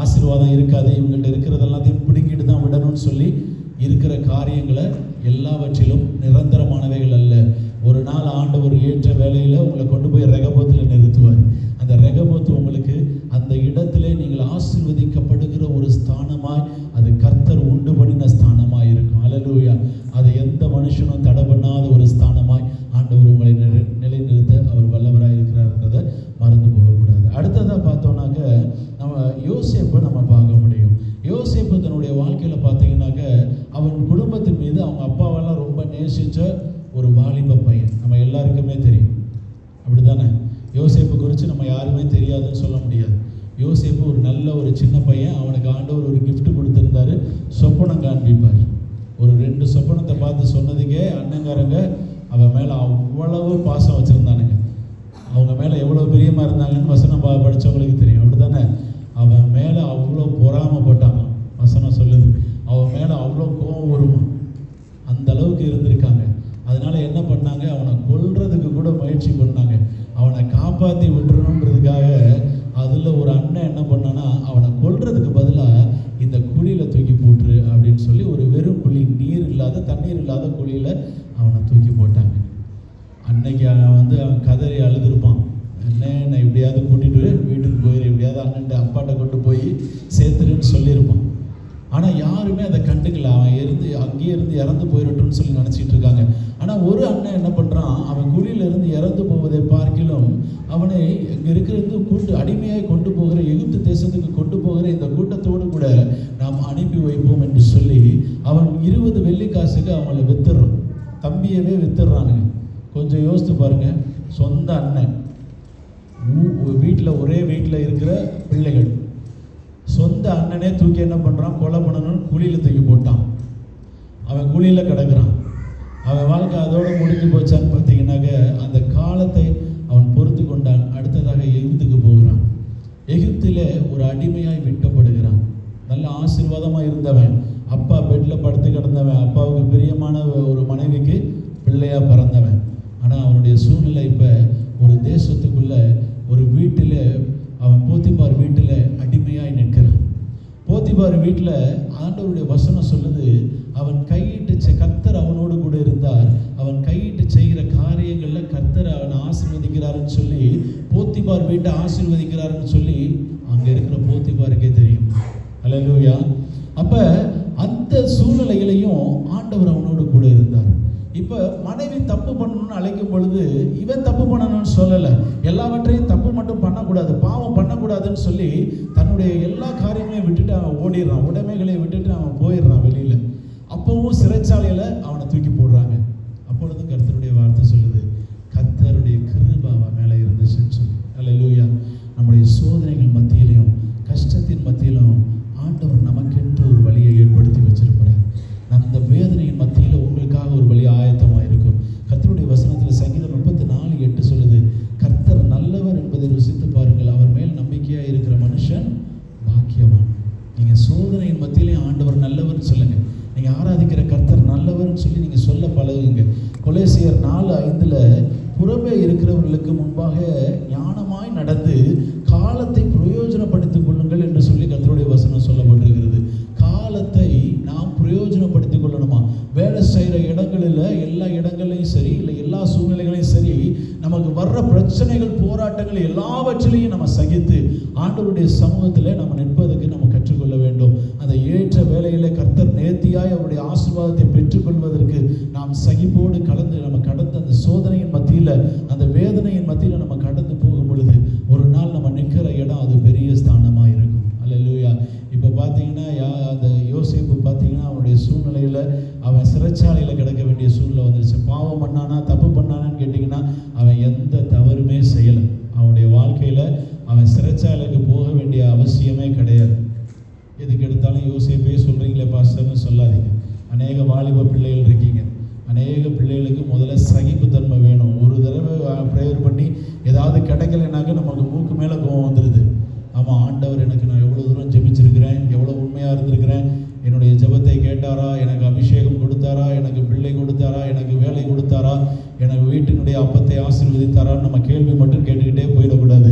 ஆசீர்வாதம் இருக்காது, இவங்கள்ட்ட இருக்கிறது எல்லாத்தையும் பிடிக்கிட்டு தான் விடணும்னு சொல்லி இருக்கிற காரியங்களை எல்லாவற்றிலும் நிரந்தரமானவைகள் அல்ல. ஒரு நாள் ஆண்டவர் ஏற்ற வேலையில் உங்களை கொண்டு போய் ரெகபோத்தில் நிறுத்துவார். அந்த ரெகபோத்து உங்களுக்கு அந்த இடத்திலே நீங்கள் ஆசீர்வதிக்கப்படுகிற ஒரு ஸ்தானமாய் அது கர்த்தர் உண்டு பண்ணின ஸ்தானமாய் இருக்கும். அல்லேலூயா. அதை எந்த மனுஷனும் தடை பண்ணாத ஒரு ஸ்தானமாய் ஆண்டவர் உங்களை நிலைநிறுத்த அவர் வல்லவராக இருக்கிறார்ன்றதை மறந்து போகக்கூடாது. அடுத்ததாக பார்த்தோம்னாக்க நம்ம யோசேப்பை நம்ம பார்க்க முடியும். யோசேப்பு தன்னுடைய வாழ்க்கையில் பார்த்தீங்கன்னாக்க அவன் குடும்பத்தின் மீது அவங்க அப்பாவெல்லாம் ரொம்ப நேசித்த ஒரு வாலிப பையன். நம்ம எல்லாருக்குமே தெரியும், அப்படி தானே? யோசேப்பு குறித்து நம்ம யாருமே தெரியாதுன்னு சொல்ல முடியாது. யோசேப்பு ஒரு நல்ல ஒரு சின்ன பையன். அவனுக்கு ஆண்டவர் ஒரு கிஃப்ட் கொடுத்துருந்தாரு, சொப்பனம் காண்பிப்பார். ஒரு 2 சொப்பனத்தை பார்த்து சொன்னதுக்கே அண்ணங்காரங்க அவன் மேலே அவ்வளவு பாசம் வச்சுருந்தானுங்க. அவங்க மேலே எவ்வளோ பிரியமாக இருந்தாங்கன்னு வசனம் படித்தவங்களுக்கு தெரியும், அப்படி தானே? அவன் மேலே அவ்வளோ பொறாமப்பட்டான். வசனம் சொல்லுது அவன் மேலே அவ்வளோ கோபம் வருமா, அந்த அளவுக்கு இருந்திருக்காங்க. அதனால என்ன பண்ணாங்க, அவனை கொல்றதுக்கு கூட முயற்சி பண்ணாங்க. அவனை காப்பாற்றி விட்டுறணுன்றதுக்காக அதில் ஒரு அண்ணன் என்ன பண்ணான்னா, அவனை கொல்றதுக்கு பதிலாக இந்த குழியில் தூக்கி போட்டுரு அப்படின்னு சொல்லி ஒரு வெறும் குழி, நீர் இல்லாத தண்ணீர் இல்லாத குழியில் அவனை தூக்கி போட்டாங்க. அன்னைக்கு அவன் கதறி அழுதுருப்பான். என்னை எப்படியாவது கூட்டிகிட்டு வீட்டுக்கு போயிரு, எப்படியாவது அண்ணன்ட்ட அப்பாட்ட கொண்டு போய் சேர்த்துருன்னு சொல்லியிருப்பான். ஆனால் யாருமே அதை கண்டுக்கல. அவன் அங்கேயே இருந்து இறந்து போயிடட்டும்னு சொல்லி நினச்சிட்டு இருக்காங்க. ஆனால் ஒரு அண்ணன் என்ன பண்ணுறான், அவன் குழியிலிருந்து இறந்து போவதை பார்க்கிலும் அவனை இங்கே இருக்கிறது அடிமையாக கொண்டு போகிற எகிப்து தேசத்துக்கு கொண்டு போகிற இந்த கூட்டத்தோடு கூட கொஞ்சம் யோசித்து பாருங்கள். சொந்த அண்ணன், வீட்டில் ஒரே வீட்டில் இருக்கிற பிள்ளைகள், சொந்த அண்ணனே தூக்கி என்ன பண்ணுறான், கொலை பண்ணணும்னு குழியில் தூக்கி போட்டான். அவன் குழியில் கிடக்கிறான். அவன் வாழ்க்கை அதோடு முடிஞ்சு போச்சான்னு பார்த்தீங்கன்னாக்க அந்த காலத்தை அவன் பொறுத்து கொண்டான். அடுத்ததாக எகிப்துக்கு போகிறான். எகிப்தில் ஒரு அடிமையாய் விற்கப்படுகிறான். நல்ல ஆசீர்வாதமாக இருந்தவன், அப்பா பெட்டில் படுத்து கிடந்தவன், அப்பாவுக்கு பிரியமான ஒரு மனைவிக்கு பிள்ளையாக பிறந்தவன். ஆனால் அவனுடைய சூழ்நிலை இப்போ ஒரு தேசத்துக்குள்ளே ஒரு வீட்டில், அவன் போத்திபார் வீட்டில் அடிமையாய் நிற்கிறான். போத்திபார் வீட்டில் ஆண்டவருடைய வசனம் சொல்லுது, அவன் கையிட்டு கர்த்தர் அவனோடு கூட இருந்தார், அவன் கையிட்டு செய்கிற காரியங்களில் கர்த்தர் அவனை ஆசீர்வதிக்கிறாருன்னு சொல்லி, போத்திபார் வீட்டை ஆசீர்வதிக்கிறாருன்னு சொல்லி அங்கே இருக்கிற போத்திபாருக்கே தெரியும். அல்லேலூயா. அப்போ அந்த சூழ்நிலையிலையும் ஆண்டவர் அவனோடு கூட இருந்தார். இப்போ மனைவி தப்பு பண்ணணும்னு அழைக்கும் பொழுது இவன் தப்பு பண்ணணும்னு சொல்லலை. எல்லாவற்றையும் தப்பு மட்டும் பண்ணக்கூடாது, பாவம் பண்ணக்கூடாதுன்னு சொல்லி தன்னுடைய எல்லா காரியங்களையும் விட்டுட்டு அவன் ஓடிடுறான். உடைமைகளையும் விட்டுட்டு அவன் போயிடுறான் வெளியில். அப்பவும் சிறைச்சாலையில் அவனை தூக்கி போடுறாங்க. அப்பொழுது கர்த்தருடைய வார்த்தை சொல்லுது, கர்த்தருடைய கிருபை அவன் மேலே இருந்துச்சுன்னு சொல்லி. அல்லேலூயா. நம்முடைய சோதனைகள் மத்தியிலையும் கஷ்டத்தின் மத்தியிலும் ஆண்டவர் நமக்கென்று ஒரு வழியை ஏற்படுத்தி வச்சிருக்கிறார். அந்த வேதனையின் மத்தியில் உங்களுக்காக ஒரு வழி ஆயத்தமாக இருக்கும். கர்த்தருடைய வசனத்தில் சங்கீதம் 34:8 சொல்லுது, கர்த்தர் நல்லவர் என்பதை ருசித்து பாருங்கள், அவர் மேல் நம்பிக்கையாக இருக்கிற மனுஷன் பாக்கியவான். நீங்கள் சோதனையின் மத்தியிலே ஆண்டவர் நல்லவர்னு சொல்லுங்கள். நீங்கள் ஆராதிக்கிற கர்த்தர் நல்லவர்னு சொல்லி நீங்கள் சொல்ல பழகுங்க. கொலேசியர் 4:5 புறமே இருக்கிறவர்களுக்கு முன்பாக ஞானமாய் நடந்து காலத்தை பிரயோஜனப்படுத்திக் கொள்ளுங்கள் என்று சொல்லி கர்த்தருடைய வசனம் சொல்லப்பட்டிருக்கிறது. காலத்தை நாம் பிரயோஜனப்படுத்திக் கொள்ளணுமா? வேலை செய்கிற இடங்களில், எல்லா இடங்களையும் சரி, இல்லை எல்லா சூழ்நிலைகளையும் சரி, நமக்கு வர்ற பிரச்சனைகள், போராட்டங்கள் எல்லாவற்றிலையும் நம்ம சகித்து ஆண்டவருடைய சமூகத்தில் நம்ம நிற்பதற்கு நம்ம கற்றுக்கொள்ள வேண்டும். அந்த ஏற்ற வேலையில் கர்த்தர் நேர்த்தியாய் அவருடைய ஆசீர்வாதத்தை பெற்றுக்கொள்வதற்கு நாம் சகிப்போடு கடந்து அந்த சோதனையின் மத்தியில், அந்த வேதனையின் மத்தியில் நம்ம கடந்து போகும் பொழுது ஒரு நாள் நம்ம நிற்கிற இடம் அது பெரிய ஸ்தானமாக இருக்கும். அல்லேலூயா. இப்போ பார்த்தீங்கன்னா அந்த யோசேப்பு பார்த்தீங்கன்னா அவனுடைய சூழ்நிலையில் அவன் சிறைச்சாலையில் கிடக்க வேண்டிய சூழ்நிலை வந்துருச்சு. பாவம் பண்ணானா, தப்பு பண்ணானான்னு கேட்டிங்கன்னா அவன் எந்த தவறுமே செய்யலை. அவனுடைய வாழ்க்கையில் அவன் சிறைச்சாலைக்கு போக வேண்டிய அவசியமே கிடையாது. எதுக்கு எடுத்தாலும் யோசேப்பே சொல்கிறீங்களே பாஸ்டர்னு சொல்லாதீங்க. அநேக வாலிப பிள்ளைகள் இருக்கீங்க. அநேக பிள்ளைகளுக்கு முதல்ல சகிப்புத்தன்மை வேணும். ஒரு தடவை ப்ரேயர் பண்ணி ஏதாவது கிடைக்கலைனாக்க நமக்கு மூக்கு மேலே கோவம் வந்துடுது. ஆமாம், ஆண்டவர் எனக்கு நான் எவ்வளோ தூரம் ஜெபிச்சிருக்கிறேன், எவ்வளோ உண்மையாக இருந்திருக்கிறேன், என்னுடைய ஜெபத்தை கேட்டாரா, எனக்கு அபிஷேகம் கொடுத்தாரா, எனக்கு பிள்ளை கொடுத்தாரா, எனக்கு வேலை கொடுத்தாரா, எனக்கு வீட்டினுடைய அப்பத்தை ஆசீர்வதித்தாரான்னு நம்ம கேள்வி மட்டும் கேட்டுக்கிட்டே போயிடக்கூடாது.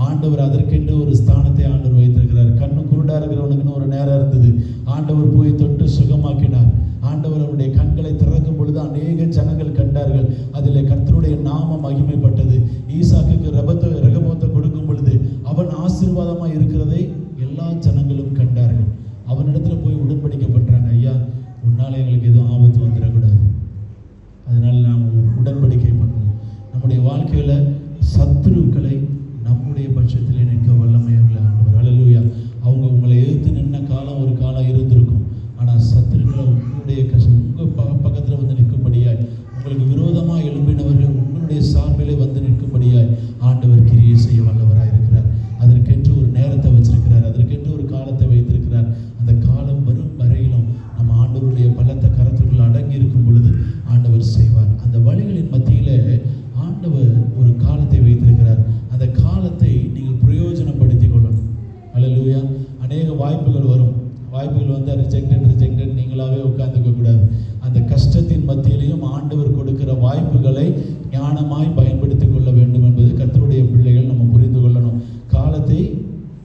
ஆண்டவர் அதற்கென்று ஒரு ஸ்தானத்தை ஆண்டவர் வைத்திருக்கிறார். கண்ணு குருடாக இருக்கிறவனுக்குன்னு ஒரு நேரம் இருந்தது. ஆண்டவர் போய் தொட்டு சுகமாக்கினார். ஆண்டவர் அவருடைய கண்களை திறக்கும் பொழுது அநேக ஜனங்கள் கண்டார்கள். அதில் கர்த்தருடைய நாமம் மகிமைப்பட்டது. ஈசாக்குக்கு ரகபோத்தை கொடுக்கும் பொழுது அவன் ஆசீர்வாதமாக இருக்கிறதை எல்லா ஜனங்களும் கண்டார்கள். அவனிடத்துல போய் உடன்படிக்கை பண்றாங்க, ஐயா உன்னால எங்களுக்கு எதுவும் ஆபத்து வந்துடக்கூடாது, அதனால நாம் உடன்படிக்கை பண்ணுவோம். நம்முடைய வாழ்க்கையில சத்துருக்களை நம்முடைய பட்சத்திலே நிற்க வல்லமையுள்ள ஆண்டவர். அல்லேலூயா. அவங்க உங்களை எதிர்த்து நின்ன காலம் ஒரு காலம் இருந்திருக்கும். ஆனால் சத்துருக்களை உங்களுடைய உங்கள் பக்கத்தில் வந்து நிற்கும்படியாய், உங்களுக்கு விரோதமாக எழும்பினவர்கள் உங்களுடைய சார்பிலே வந்து நிற்கும்படியாய் ஆண்டவர் கிரியை செய்ய வல்லவராக இருக்கிறார். அதற்கென்று ஒரு நேரத்தை வச்சிருக்கிறார், அதற்கென்று ஒரு காலத்தை வைத்திருக்கிறார். அந்த காலம் வரும் வரையிலும் நம்ம ஆண்டவருடைய பலத்த கரத்துக்குள் அடங்கி இருக்கும் பொழுது ஆண்டவர் செய்வார். அந்த வழிகளின் மத்தியிலே ஆண்டவர் ஒரு காலத்தை வைத்திருக்கிறார். அந்த காலத்தை நீங்கள் பிரயோஜனப்படுத்திக் கொள்ளணும். அல்லேலூயா. அநேக வாய்ப்புகள் வரும். வாய்ப்புகள் வந்தால் ரிஜெக்டட் நீங்களாகவே உட்கார்ந்துக்க கூடாது. அந்த கஷ்டத்தின் மத்தியிலையும் ஆண்டவர் கொடுக்கிற வாய்ப்புகளை ஞானமாய் பயன்படுத்திக் கொள்ள வேண்டும் என்பது கர்த்தருடைய பிள்ளைகள் நம்ம புரிந்து கொள்ளணும். காலத்தை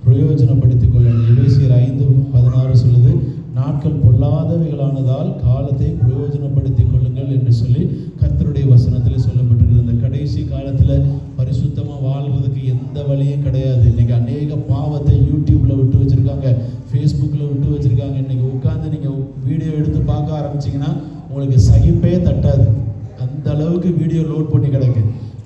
பிரயோஜனப்படுத்திக் கொள்ளணும். எபேசியர் 5:16 சொல்லுது, நாட்கள் பொல்லாதவைகளானதால் காலத்தை பிரயோஜனப்படுத்திக் கொள்ளுங்கள் என்று சொல்லி கர்த்தருடைய வசனத்தில் சொல்லப்பட்டிருக்கிறது. இந்த கடைசி காலத்தில் பரிசுத்தமாக வாழ்றதுக்கு எந்த வழியும் கிடையாது. இன்னைக்கு அநேக பாவத்தை யூடியூப்பில் விட்டு வச்சுருக்காங்க, ஃபேஸ்புக்கில் விட்டு வச்சுருக்காங்க. இன்றைக்கி உட்காந்து நீங்கள் வீடியோ எடுத்து பார்க்க ஆரம்பிச்சிங்கன்னா உங்களுக்கு சகிப்பே தட்டாது. அந்த அளவுக்கு வீடியோ லோட் பண்ணி கிடக்கு.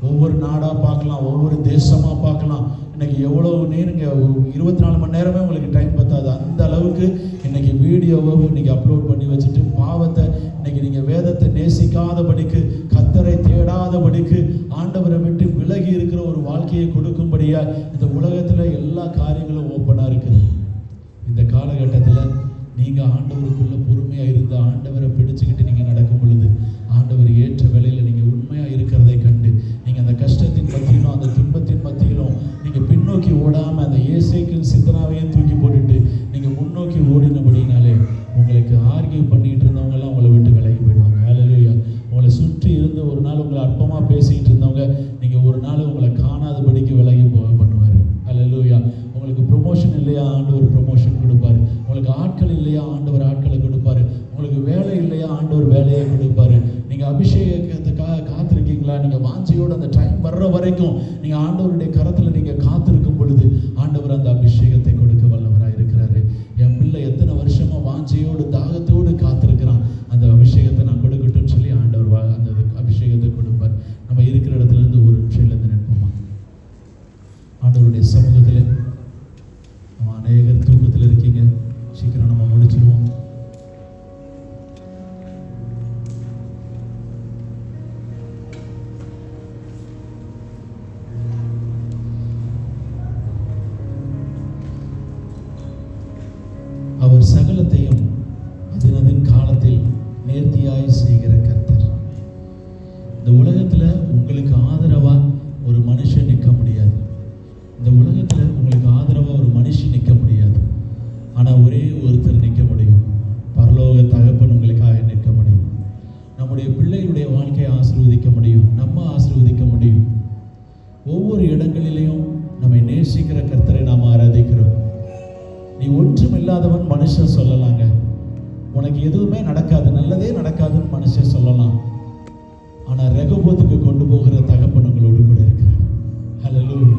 ஒவ்வொரு நாடாக பார்க்கலாம், ஒவ்வொரு தேசமாக பார்க்கலாம். இன்னைக்கு எவ்வளோ நேரங்க 24 மணி நேரமே உங்களுக்கு டைம் பத்தாது. அந்த அளவுக்கு இன்னைக்கு வீடியோவை இன்னைக்கு அப்லோட் பண்ணி வச்சுட்டு பாவத்தை இன்னைக்கு நீங்கள் வேதத்தை நேசிக்காதபடிக்கு, கர்த்தரை தேடாதபடிக்கு, ஆண்டவரை விட்டு விலகி இருக்கிற ஒரு வாழ்க்கையை கொடுக்கும்படியா இந்த உலகத்தில் எல்லா காரியங்களும் ஓப்பனாக இருக்குது. இந்த காலகட்டத்தில் நீங்கள் ஆண்டவருக்குள்ள பொறுமையாக இருந்து ஆண்டவரை பிடிச்சுக்கிட்டு நீங்கள் நடக்கும் பொழுது ஆண்டவர் ஏற்ற வேளையில் நீங்கள் உண்மையாக இருக்கிறதை கண்டு நீங்கள் அந்த கஷ்டத்தின் மத்தியிலும் அந்த துன்பத்தின் மத்தியிலும் நீங்கள் பின்னோக்கி ஓடாமல் அந்த இயேசுவின் சிந்தனாவையும் தூக்கி போட்டுட்டு நீங்கள் முன்னோக்கி ஓடினபடினாலே உங்களுக்கு ஆர்கியூ பண்ணிட்டு இருந்தவங்கெல்லாம் உங்களை விட்டு விலகி போயிடுவாங்க. ஹல்லேலூயா. உங்களை சுற்றி இருந்து ஒரு நாள் உங்களை அற்பமாக பேசிக்கிட்டு இருந்தவங்க நீங்கள் ஒரு நாள் உங்களை காணாதபடிக்கு விலகி பண்ணுவார். ஹல்லேலூயா. உங்களுக்கு ப்ரொமோஷன் இல்லையா, ஆண்டவர் ப்ரொமோஷன் கொடுப்பாரு. உங்களுக்கு ஆட்கள் இல்லையா, ஆண்டவர் ஆட்களை கொடுப்பாரு. உங்களுக்கு வேலை இல்லையா, ஆண்டவர் வேலையை கொடுப்பாரு. நீங்கள் அபிஷேகத்துக்காக காத்திருக்கீங்களா, நீங்கள் வாஞ்சையோடு அந்த டைம் வர்ற வரைக்கும் நீங்கள் ஆண்டவருடைய கரத்தில் நீங்கள் காத்திருக்கும் பொழுது ஆண்டவர் அந்த அபிஷேகத்தை கொடுக்க வல்லவராக இருக்கிறாரு. என் பிள்ளை எத்தனை வருஷமாக வாஞ்சையோடு தாகத்தோடு காத்திருக்கிறான், அந்த அபிஷேகத்தை நான் கொடுக்கட்டும்னு சொல்லி ஆண்டவர் அந்த அபிஷேகத்தை கொடுப்பார். நம்ம இருக்கிற இடத்துல இருந்து ஒரு நிமிஷம்லேருந்து நிற்போமா? ஆண்டவருடைய சமூகத்தில் நம்ம அநேகர் தூக்கத்தில் இருக்கீங்க, சீக்கிரம் நம்ம முடிச்சிருவோம். அவர் சகலத்தையும் அதன் காலத்தில் நேர்த்தியாய் செய்கிற கர்த்தர். இந்த உலகத்தில் உங்களுக்கு ஆதரவா ஒரு மனுஷன் நிற்க முடியாது. இந்த உலகத்தில் உங்களுக்கு ஆதரவா ஒரு மனுஷன் நிற்க முடியாது. ஆனால் ஒரே ஒருத்தர் நிற்க முடியும். பரலோக தகப்பன் உங்களுக்காக நிற்க முடியும். நம்முடைய பிள்ளைகளுடைய வாழ்க்கையை ஆசீர்வதிக்க முடியும். நம்ம ஆசீர்வதிக்க முடியும். ஒவ்வொரு இடங்களிலேயும் நம்மை நேசிக்கிற கர்த்தரை நாம் ஆராதிக்கிறோம். நீ ஒன்றும் இல்லாதவன் மனுஷன் சொல்லலாங்க. உனக்கு எதுவுமே நடக்காது, நல்லதே நடக்காதுன்னு மனுஷன் சொல்லலாம். ஆனால் ரெகோபோத்துக்கு கொண்டு போகிற தகப்பன் உங்களோடு கூட இருக்கிறார். ஹல்லேலூயா,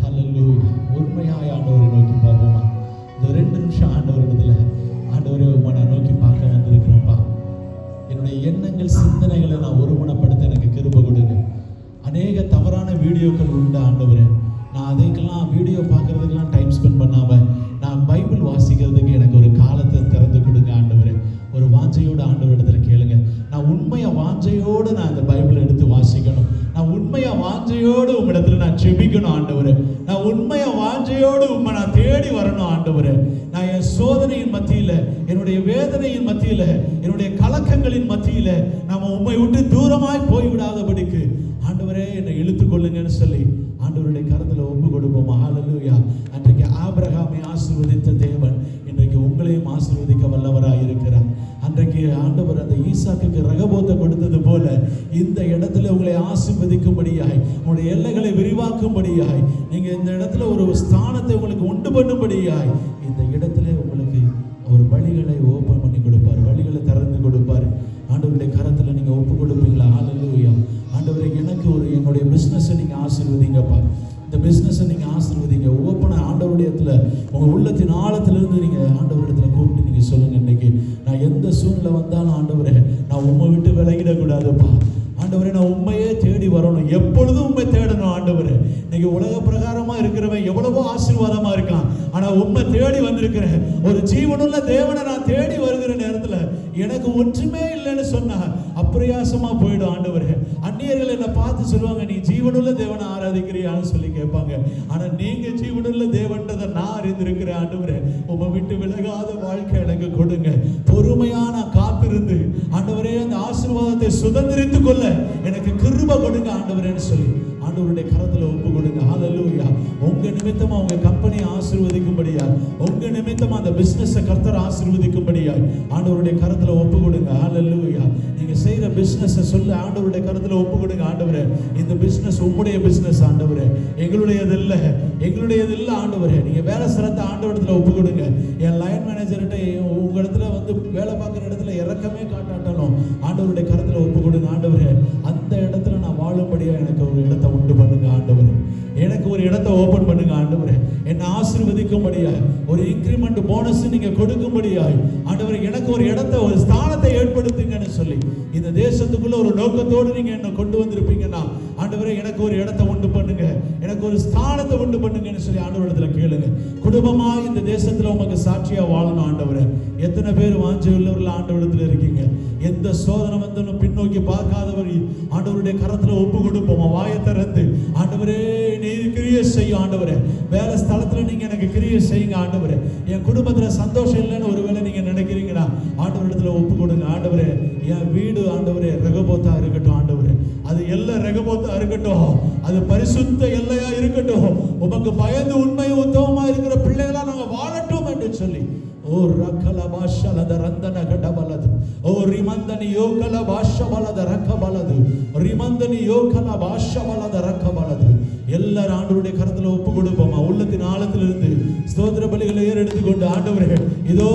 ஹல்லேலூயா. உண்மையாய் ஆண்டவரை நோக்கி பார்ப்போமா? இந்த 2 நிமிஷம் ஆண்டவரிடத்துல, ஆண்டவரை நான் நோக்கி பார்க்க வந்திருக்கிறேன்ப்பா. என்னுடைய எண்ணங்கள் சிந்தனைகளை நான் ஒருமனப்படுத்த எனக்கு கிருபை கொடுங்க. அநேக தவறான வீடியோக்கள் உண்டு ஆண்டவரே. நான் அதைக்கெல்லாம் வீடியோ பார்க்கறதுக்கெல்லாம் டைம் ஸ்பெண்ட் பண்ணாமல் நான் பைபிள் வாசிக்கிறதுக்கு எனக்கு ஒரு காலத்தை திறந்து கொடுங்க ஆண்டவரே. ஒரு வாஞ்சையோடு ஆண்டவர் இடத்துல கேளுங்க. நான் உண்மையாக வாஞ்சையோடு நான் இந்த பைபிளை எடுத்து வாசிக்கணும். நான் உண்மையாக வாஞ்சையோடு உம்மிடத்துல நான் செபிக்கணும் ஆண்டவரே. நான் உண்மையாக வாஞ்சையோடு உண்மை நான் தேடி வரணும் ஆண்டவரே. நான் என் சோதனையின் மத்தியில், என்னுடைய வேதனையின் மத்தியில், என்னுடைய கலக்கங்களின் மத்தியில் நம்ம உண்மை விட்டு தூரமாய் போய்விடாதபடிக்கு ஆண்டவரே என்னை இழுத்துக்கொள்ளுங்கன்னு சொல்லி ஆண்டவருடைய கரத்தில் ஒப்பு கொடுப்போம். ஹல்லேலூயா. அன்றைக்கு ஆபிரகாமை ஆசீர்வதித்த தேவன் இன்றைக்கு உங்களையும் ஆசீர்வதிக்க வல்லவராக இருக்கிறார். அன்றைக்கு ஆண்டவர் அந்த ஈசாக்குக்கு ரகபோத்தை கொடுத்தது போல இந்த இடத்துல உங்களை ஆசீர்வதிக்கும்படியாய், உங்களுடைய எல்லைகளை விரிவாக்கும்படியாய், நீங்கள் இந்த இடத்துல ஒரு ஸ்தானத்தை உங்களுக்கு உண்டு பண்ணும்படியாய் இந்த இடத்துல உங்களுக்கு ஒரு வழிகளை ஓப்பன் பண்ணி கொடுப்பார், வழிகளை திறந்து கொடுப்பார். ஆண்டவருடைய கரத்தில் நீங்கள் ஒப்பு கொடுப்பீங்களா? ஹல்லேலூயா. ஆண்டவரே எனக்கு ஒரு என்னுடைய பிஸ்னஸை நீங்கள் ஆசீர்வதிங்கப்பா. இந்த பிஸ்னஸை நீங்கள் ஆசீர்வதிங்க. ஓப்பனாக ஆண்டவருடைய இடத்துல உங்கள் உள்ளத்தின் ஆழத்திலிருந்து நீங்கள் ஆண்டவரிடத்தில் கூப்பிட்டு நீங்கள் சொல்லுங்கள், இன்னைக்கு நான் எந்த சூழ்நிலை வந்தாலும் ஆண்டவரே நான் உண்மை விட்டு விலகிடக்கூடாதுப்பா. ஆண்டவரே நான் உண்மையே தேடி வரணும், எப்பொழுதும் உண்மை தேடணும் ஆண்டவரே. இன்னைக்கு உலக பிரகாரமாக இருக்கிறவன் எவ்வளவோ ஆசீர்வாதமாக இருக்கான். ஆனால் உண்மை தேடி வந்திருக்கிறேன். ஒரு ஜீவனுள்ள தேவனை நான் தேடி வருகிற நேரத்தில் எனக்கு ஒன்றுமே இல்லைன்னு சொன்னா அப்பிரயாசமாக போயிடும் ஆண்டவரே. அந்நியர்கள் என்னை பார்த்து சொல்லுவாங்க, நீ ஜீவனுள்ள தேவனை ஆராதிக்கிறியான்னு சொல்லி கேட்பாங்க. ஆனால் நீங்கள் ஜீவனுள்ள தேவன்றதை நான் அறிந்திருக்கிறேன் ஆண்டவரே. உண்மை விட்டு விலகாத வாழ்க்கை எனக்கு கொடுங்க. பொறுமையாக நான் காத்திருந்து ஆண்டவரே அந்த ஆசீர்வாதத்தை சுதந்திரித்து கொள்ள எனக்கு கிருபை கொடுங்க ஆண்டவரேன்னு சொல்லி ஆண்டவருடைய கரத்தில் ஒப்பு கொடுங்க. ஹல்லேலூயா. உங்க நிமித்தமா உங்க கம்பெனியை ஆசீர்வதிக்கும்படியா, உங்க நிமித்தமா அந்த பிசினஸை கர்த்தர் ஆசீர்வதிக்கும்படியா ஆண்டவருடைய கரத்தில் ஒப்பு கொடுங்க. ஹல்லேலூயா. நீங்க செய்யற பிசினஸை சொல்ல ஆண்டவருடைய கரத்தில் ஒப்பு கொடுங்க. ஆண்டவரே இந்த பிசினஸ் உங்களுடைய பிசினஸ் ஆண்டவரே, எங்களுடையது இல்லை, எங்களுடையது இல்லை ஆண்டவரே. நீங்க வேலை சிறந்த ஆண்டவரத்தில் ஒப்பு கொடுங்க. என் லைன் மேனேஜர்கிட்ட உங்க இடத்துல வந்து வேலை பார்க்குற இடத்துல இறக்கமே காட்டாட்டாலும் ஆண்டவருடைய கரத்தில் ஒப்பு கொடுங்க. ஆண்டவரே அந்த இடத்துல நான் வாழும்படியா எனக்கு ஒரு இடத்தை உண்டு பண்ணுங்க ஆண்டவரே. எனக்கு ஒரு இடத்தை ஓபன் பண்ணுங்க ஆண்டவரே. என்னை ஆசீர்வதிக்கும்படியா, ஒரு இன்கிரிமெண்ட் போனஸ் நீங்க கொடுக்கும்படியா ஆண்டவரே எனக்கு ஒரு இடத்தை, ஒரு ஸ்தானத்தை ஏற்படுத்துங்கன்னு சொல்லி இந்த தேசத்துக்குள்ள ஒரு நோக்கத்தோடு நீங்க என்ன கொண்டு வந்திருப்பீங்கன்னா ஆண்டவரே எனக்கு ஒரு இடத்தை உண்டு பண்ணுங்க, எனக்கு ஒரு ஸ்தானத்தை உண்டு பண்ணுங்கன்னு சொல்லி ஆண்டவரிடத்துல கேளுங்க. குடும்பமா இந்த தேசத்துல உமக்கு சாட்சியா வாழணும் ஆண்டவரே. எத்தனை பேர் வாஞ்சை உள்ளவர்கள் ஆண்டவரிடத்துல இருக்கீங்க? எந்த சோதனை வந்தாலும் பின்னோக்கி பார்க்காதவர் ஆண்டவருடைய கரத்துல ஒப்பு கொடுப்போம். வாயை திறந்து ஆண்டவரே நீர் கிரியை செய்யும் ஆண்டவரே. வேலை ஸ்தலத்துல நீங்க எனக்கு கிரியை செய்யுங்க ஆண்டவரே. என் குடும்பத்துல சந்தோஷம் இல்லைன்னு ஒருவேளை நீங்க நினைக்கிறீங்கன்னா ஆண்டவரிடத்துல ஒப்பு கொடுங்க. ஆண்டவரே என் வீடு ஆண்டவரே ரெகபோத்தா இருக்கட்டும் ஆண்டவரே. அது எல்லாம் ரெகபோத்தா இருக்கட்டும். அது பரிசுத்த எல்லையா இருக்கட்டும். உமக்கு பயந்து உண்மையும் உத்தமமா இருக்கிற பிள்ளைகளா நாங்க வாழட்டும் என்று சொல்லி ஓ ரக்கல பாஷலத ரந்தன கடபலது ஓ ரிமந்தனி யோகல பாஷபலத ரக்கபலது ரிமந்தனி யோகல பாஷபலத ரக்கபலது. எல்லாரும் ஆண்டவருடைய கரத்துல ஒப்பு கொடுப்போமா. உள்ளத்தின் ஆழத்திலிருந்து ஸ்தோத்திர பலிகளை ஏறெடுத்துக்கொண்டு ஆண்டவரே இதோ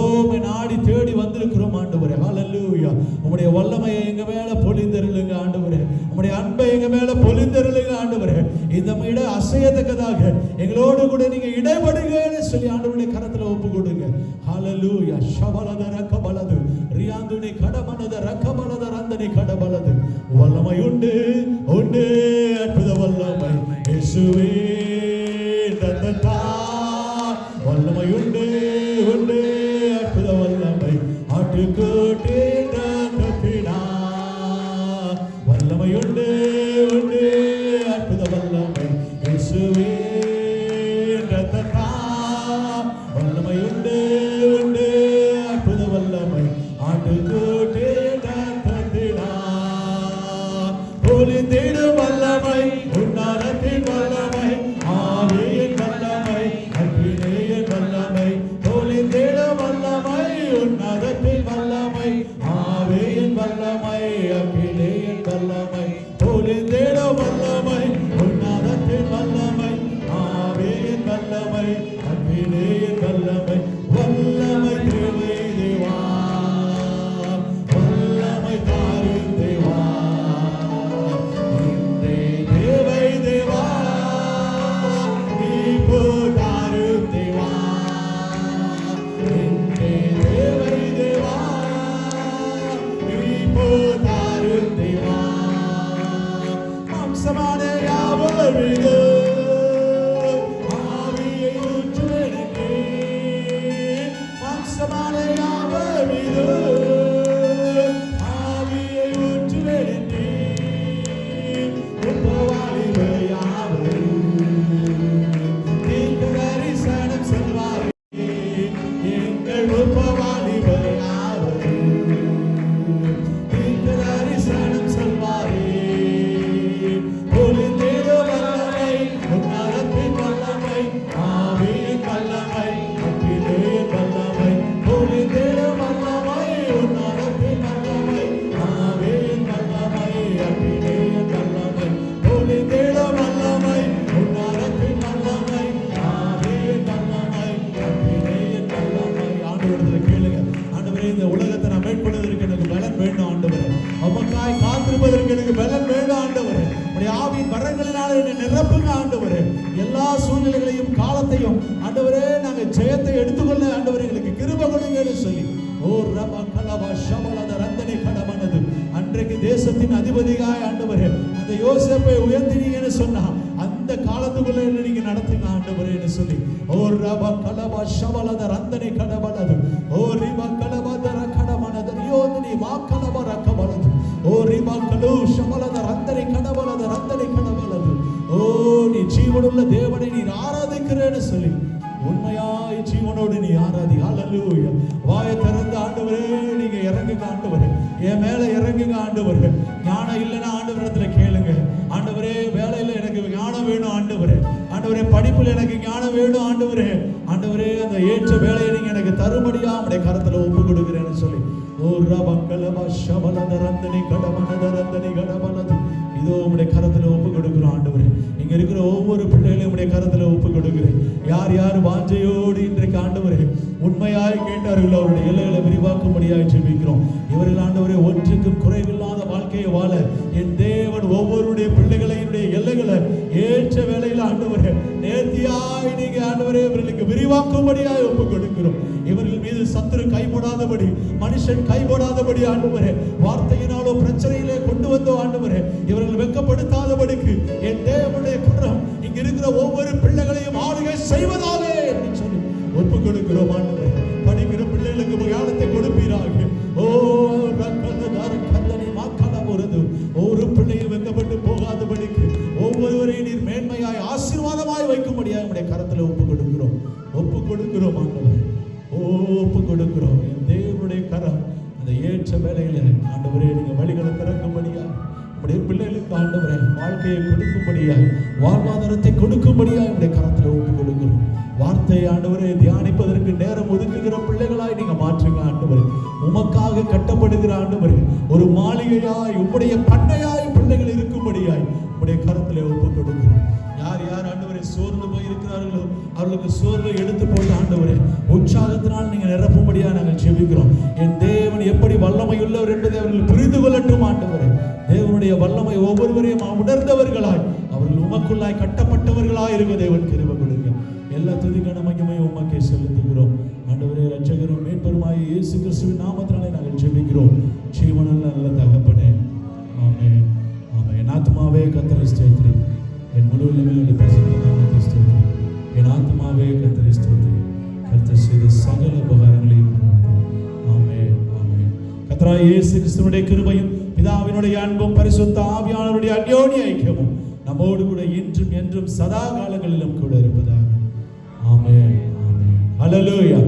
நாடி தேடி வந்திருக்கிறோம் ஆண்டவரே. ஹல்லேலூயா. உம்முடைய வல்லமையை எங்க மேல பொழிந்தருளுங்க ஆண்டவரே. உம்முடைய அன்பை எங்க மேல பொழிந்தருளுங்க ஆண்டவரே. இந்த இட அசையத்தக்கதாக எங்களோடு கூட நீங்க இடைபடுங்கன்னு சொல்லி ஆண்டவருடைய கரத்துல ஒப்பு கொடுங்க. ஹல்லேலூயா. ஷபலத ரக்கபலது ரியாந்துனி கடமனத ரக்கபலத ரந்தனி கடபலது. வல்லமை உண்டு உண்டு அற்புத வல்லமை இயேசுவே தந்தா. வல்லமை உண்டு உண்டு அற்புத வல்லமை ஆட்டுக்கோட்டே தப்பினா. வல்லமை உண்டு உண்டு அற்புத வல்லமை இயேசுவே தந்தா. வல்லமை உண்டு உண்டு அற்புத வல்லமை ஆட்டுக்கோட்டே தப்பினா. பொழிந்திடும் வல்லமை உன்னதத்தின் வல்லமை ஆவியின் வல்லமை அக்கினியின் வல்லமை. பொழிந்திடும் வல்லமை உன்னதத்தின் வல்லமை ஆவியின் வல்லமை அக்கினியின் வல்லமை. பொழிந்திடும் வல்லமை உன்னதத்தின் வல்லமை ஆவியின் வல்லமை அக்கினியின் வல்லமை. வல்லமை தேவை தேவா. வல்லமை தாரும் தேவா. தேவை தேவா. நீ தாரும் தேவா. தேவை தேவா. நீ தாரும் தேவா. மாம்சமான யாவர் மீது ஆவியை ஊற்றுவேனே. மாம்சமான யாவர் மீது ஆவியை ஊற்றுவேனே. உப்பவாளிகள் யாவர் தீர்க்க தரிசனம் சொல்வாரே. எங்கள் உப்பவாளிகள் யாவர் தீர்க்க தரிசனம் சொல்வாரே. பொழிந்திடும் வல்லமை உன்னதத்தின் வல்லமை ஆவியின் வல்லமை அக்கினியின் வல்லமை. பொழிந்திடும் வல்லமை உன்னதத்தின் வல்லமை ஆவியின் வல்லமை அக்கினியின் வல்லமை. பொழிந்திடும் வல்லமை உன்னதத்தின் வல்லமை ஆவியின் வல்லமை அக்கினியின் வல்லமை. ஆண்டவரிடத்துல கேளுங்க. ஆண்டவரே இந்த உலகத்தை நான் மேற்கொள்வதற்கு எனக்கு பலன் வேண்டும் ஆண்டவரே. உமக்காய் காத்திருப்பதற்கு எனக்கு பலன் வேண்டும் ஆண்டவரே. உம்முடைய ஆவியின் வரங்களினால என்னை நிரப்புங்க ஆண்டவரே. எல்லா சூழ்நிலைகளையும் காலத்தையும் ஆண்டவரே நாங்கள் ஜெயத்தை எடுத்துக்கொள்ள ஆண்டவரே எங்களுக்கு கிருபை கொடுங்கன்னு சொல்லி ஓ ரப கலவ ஷபலத ரந்தனி கடமனது. அன்றைக்கு தேசத்தின் அதிபதியாய் ஆண்டவரே அந்த யோசேப்பை உயர்த்தினீங்கன்னு சொன்னா அந்த காலத்துக்குள்ள நீங்க நடத்துங்க ஆண்டவரேன்னு சொல்லி ஓ ரப கலவ ஷபலத ரந்தனி கடமனது ஓ ரிப கலவத ரக்கடமனது யோந்தினி மா கலவ ரக்கபலது ஓ ரிப கலு ஷபலத ரந்தனி கடமனத ரந்தனி கடமனது. ஓ நீ ஜீவனுள்ள தேவனை நீ ஆராதிக்கிறேன்னு சொல்லி உண்மையாய் ஜீவனோடு நீ ஆராதி. ஹல்லேலூயா. வாயை திறந்து ஆண்டவரே நீங்க இறங்குங்க ஆண்டவரே. என் மேல இறங்குங்க ஆண்டவரே. ஞானம் இல்லைன்னா ஆண்டவரிடத்துல கேளுங்க. ஆண்டவரே வேலையில எனக்கு ஞானம் வேணும் ஆண்டவரே. ஆண்டவரே படிப்புல எனக்கு ஞானம் வேணும் ஆண்டவரே. ஆண்டவரே அந்த ஏற்ற வேலையை நீங்க எனக்கு தரும்படியா உடைய கரத்துல ஒப்பு கொடுக்கிறேன்னு சொல்லி ஓ ரபக்கலப ஷபலத ரந்தனி கடமனத ரந்தனி கடமனது. இதோ உடைய கரத்துல ஒப்பு கொடுக்கிறோம் ஆண்டவரே. இங்க இருக்கிற ஒவ்வொரு பிள்ளைகளையும் உடைய கரத்துல ஒப்பு கொடுக்கிறேன். யார் யார் வாஞ்சையோடு இன்றைக்கு ஆண்டவரே உண்மையாய் கேட்டார்கள் அவருடைய எல்லைகளை விரிவாக்கும்படியாய் ஜெபிக்கிறோம். இவர்கள் ஆண்டவரே ஒன்றுக்கும் குறைவில்லாத வாழ்க்கையை வாழ என் தேவன் ஒவ்வொருடைய பிள்ளைகளையும் எல்லைகளை ஏற்ற வேளையில் ஆண்டவரே நேர்த்தியாய் நீங்க ஆண்டவரே இவர்களுக்கு விரிவாக்கும்படியாய் ஒப்பு கொடுக்கிறோம். இவர்கள் மீது சத்துரு கைபோடாதபடி மனுஷன் கைபோடாதபடி ஆண்டவரே வார்த்தையினாலோ பிரச்சனையிலே கொண்டு வந்தோம் ஆண்டவரே இவர்கள் வெட்கப்படுத்தாதபடிக்கு என் தேவனுடைய கரம் இங்க இருக்கிற ஒவ்வொரு செய்வதாலே என்று சொல்லி ஒப்பு கொடுக்கிறோம் ஆண்டவரே. படிக்கிற பிள்ளைகளுக்கு ஞானத்தை கொடுப்பீராக. ஓ கந்தனை மாக்கால போறது ஒரு பிள்ளையும் வெக்கப்பட்டு போகாதபடிக்கு ஒவ்வொருவரையும் நீர் மேன்மையாய் ஆசீர்வாதமாய் வைக்கும்படியாக உடைய கரத்தில் ஒப்பு கொடுக்கிறோம் ஆண்டவரே. ஒப்பு கொடுக்கிறோம். என் தேவனுடைய கரம் அந்த ஏற்ற வேளையில ஆண்டவரே நீங்க வழிகளை திறக்கும்படியா உடைய பிள்ளைகளுக்கு ஆண்டவரே வாழ்க்கையை கொடுக்கும்படியா வாழ்வாதாரத்தை கொடுக்கும்படியா உடைய கரத்தில் ஒப்பு கொடுக்கிறோம். வார்த்தையை ஆண்டவரே தியானிப்பதற்கு நேரம் ஒதுக்குகிற பிள்ளைகளாய் நீங்க மாற்றுங்க ஆண்டவரே. உமக்காக கட்டப்படுகிற ஆண்டவரே ஒரு மாளிகையாய் உம்முடைய பண்ணையாய் பிள்ளைகள் இருக்கும்படியாய் உடைய கரத்தில் ஒப்பு கொடுக்கிறோம். யார் யார் ஆண்டவரே சோர்ந்து போயிருக்கிறார்களோ அவர்களுக்கு சோர்வை எடுத்து போட்டு ஆண்டவரே உற்சாகத்தினால் நீங்க நிரப்பும்படியா நாங்கள் ஜெபிக்கிறோம். என் தேவன் எப்படி வல்லமை உள்ளவர் என்பதை அவர்கள் புரிந்து கொள்ளட்டும் ஆண்டவரே. தேவனுடைய வல்லமை ஒவ்வொருவரையும் உணர்ந்தவர்களாய் அவர்கள் உமக்குள்ளாய் கட்டப்பட்டவர்களாய் இருக்க தேவன் கிருபை கொடுங்க. எல்லா துதிக்கான மகிமையும் உமக்கே செலுத்துகிறோம் ஆண்டவரே. இரட்சகரும் மீட்பருமாய் இயேசு கிறிஸ்துவின் நாமத்தினாலே நாங்கள் ஜெபிக்கிறோம். ஜீவனுள்ள நல்ல தகப்பனே, ஆமென் ஆமென். என் ஆத்துமாவே கர்த்தரை ஸ்தோத்திரி, என் முழு உள்ளமையுடைய பரிசுத்த நாமத்தை ஸ்தோத்திரி. என் ஆத்துமாவே கர்த்தரை ஸ்தோத்திரி, கர்த்தர் செய்த சகல உபகாரங்களையும் ஆமென் ஆமென். கர்த்தராகிய இயேசு கிறிஸ்துவினுடைய கிருபையும் பிதாவினுடைய அன்பும் பரிசுத்த ஆவியானவருடைய அந்யோன்ய ஐக்கியமும் நம்மோடு கூட இன்றும் என்றும் சதா காலங்களிலும் கூட இருப்பதாக. ஆமென் ஆமென். ஹல்லேலூயா.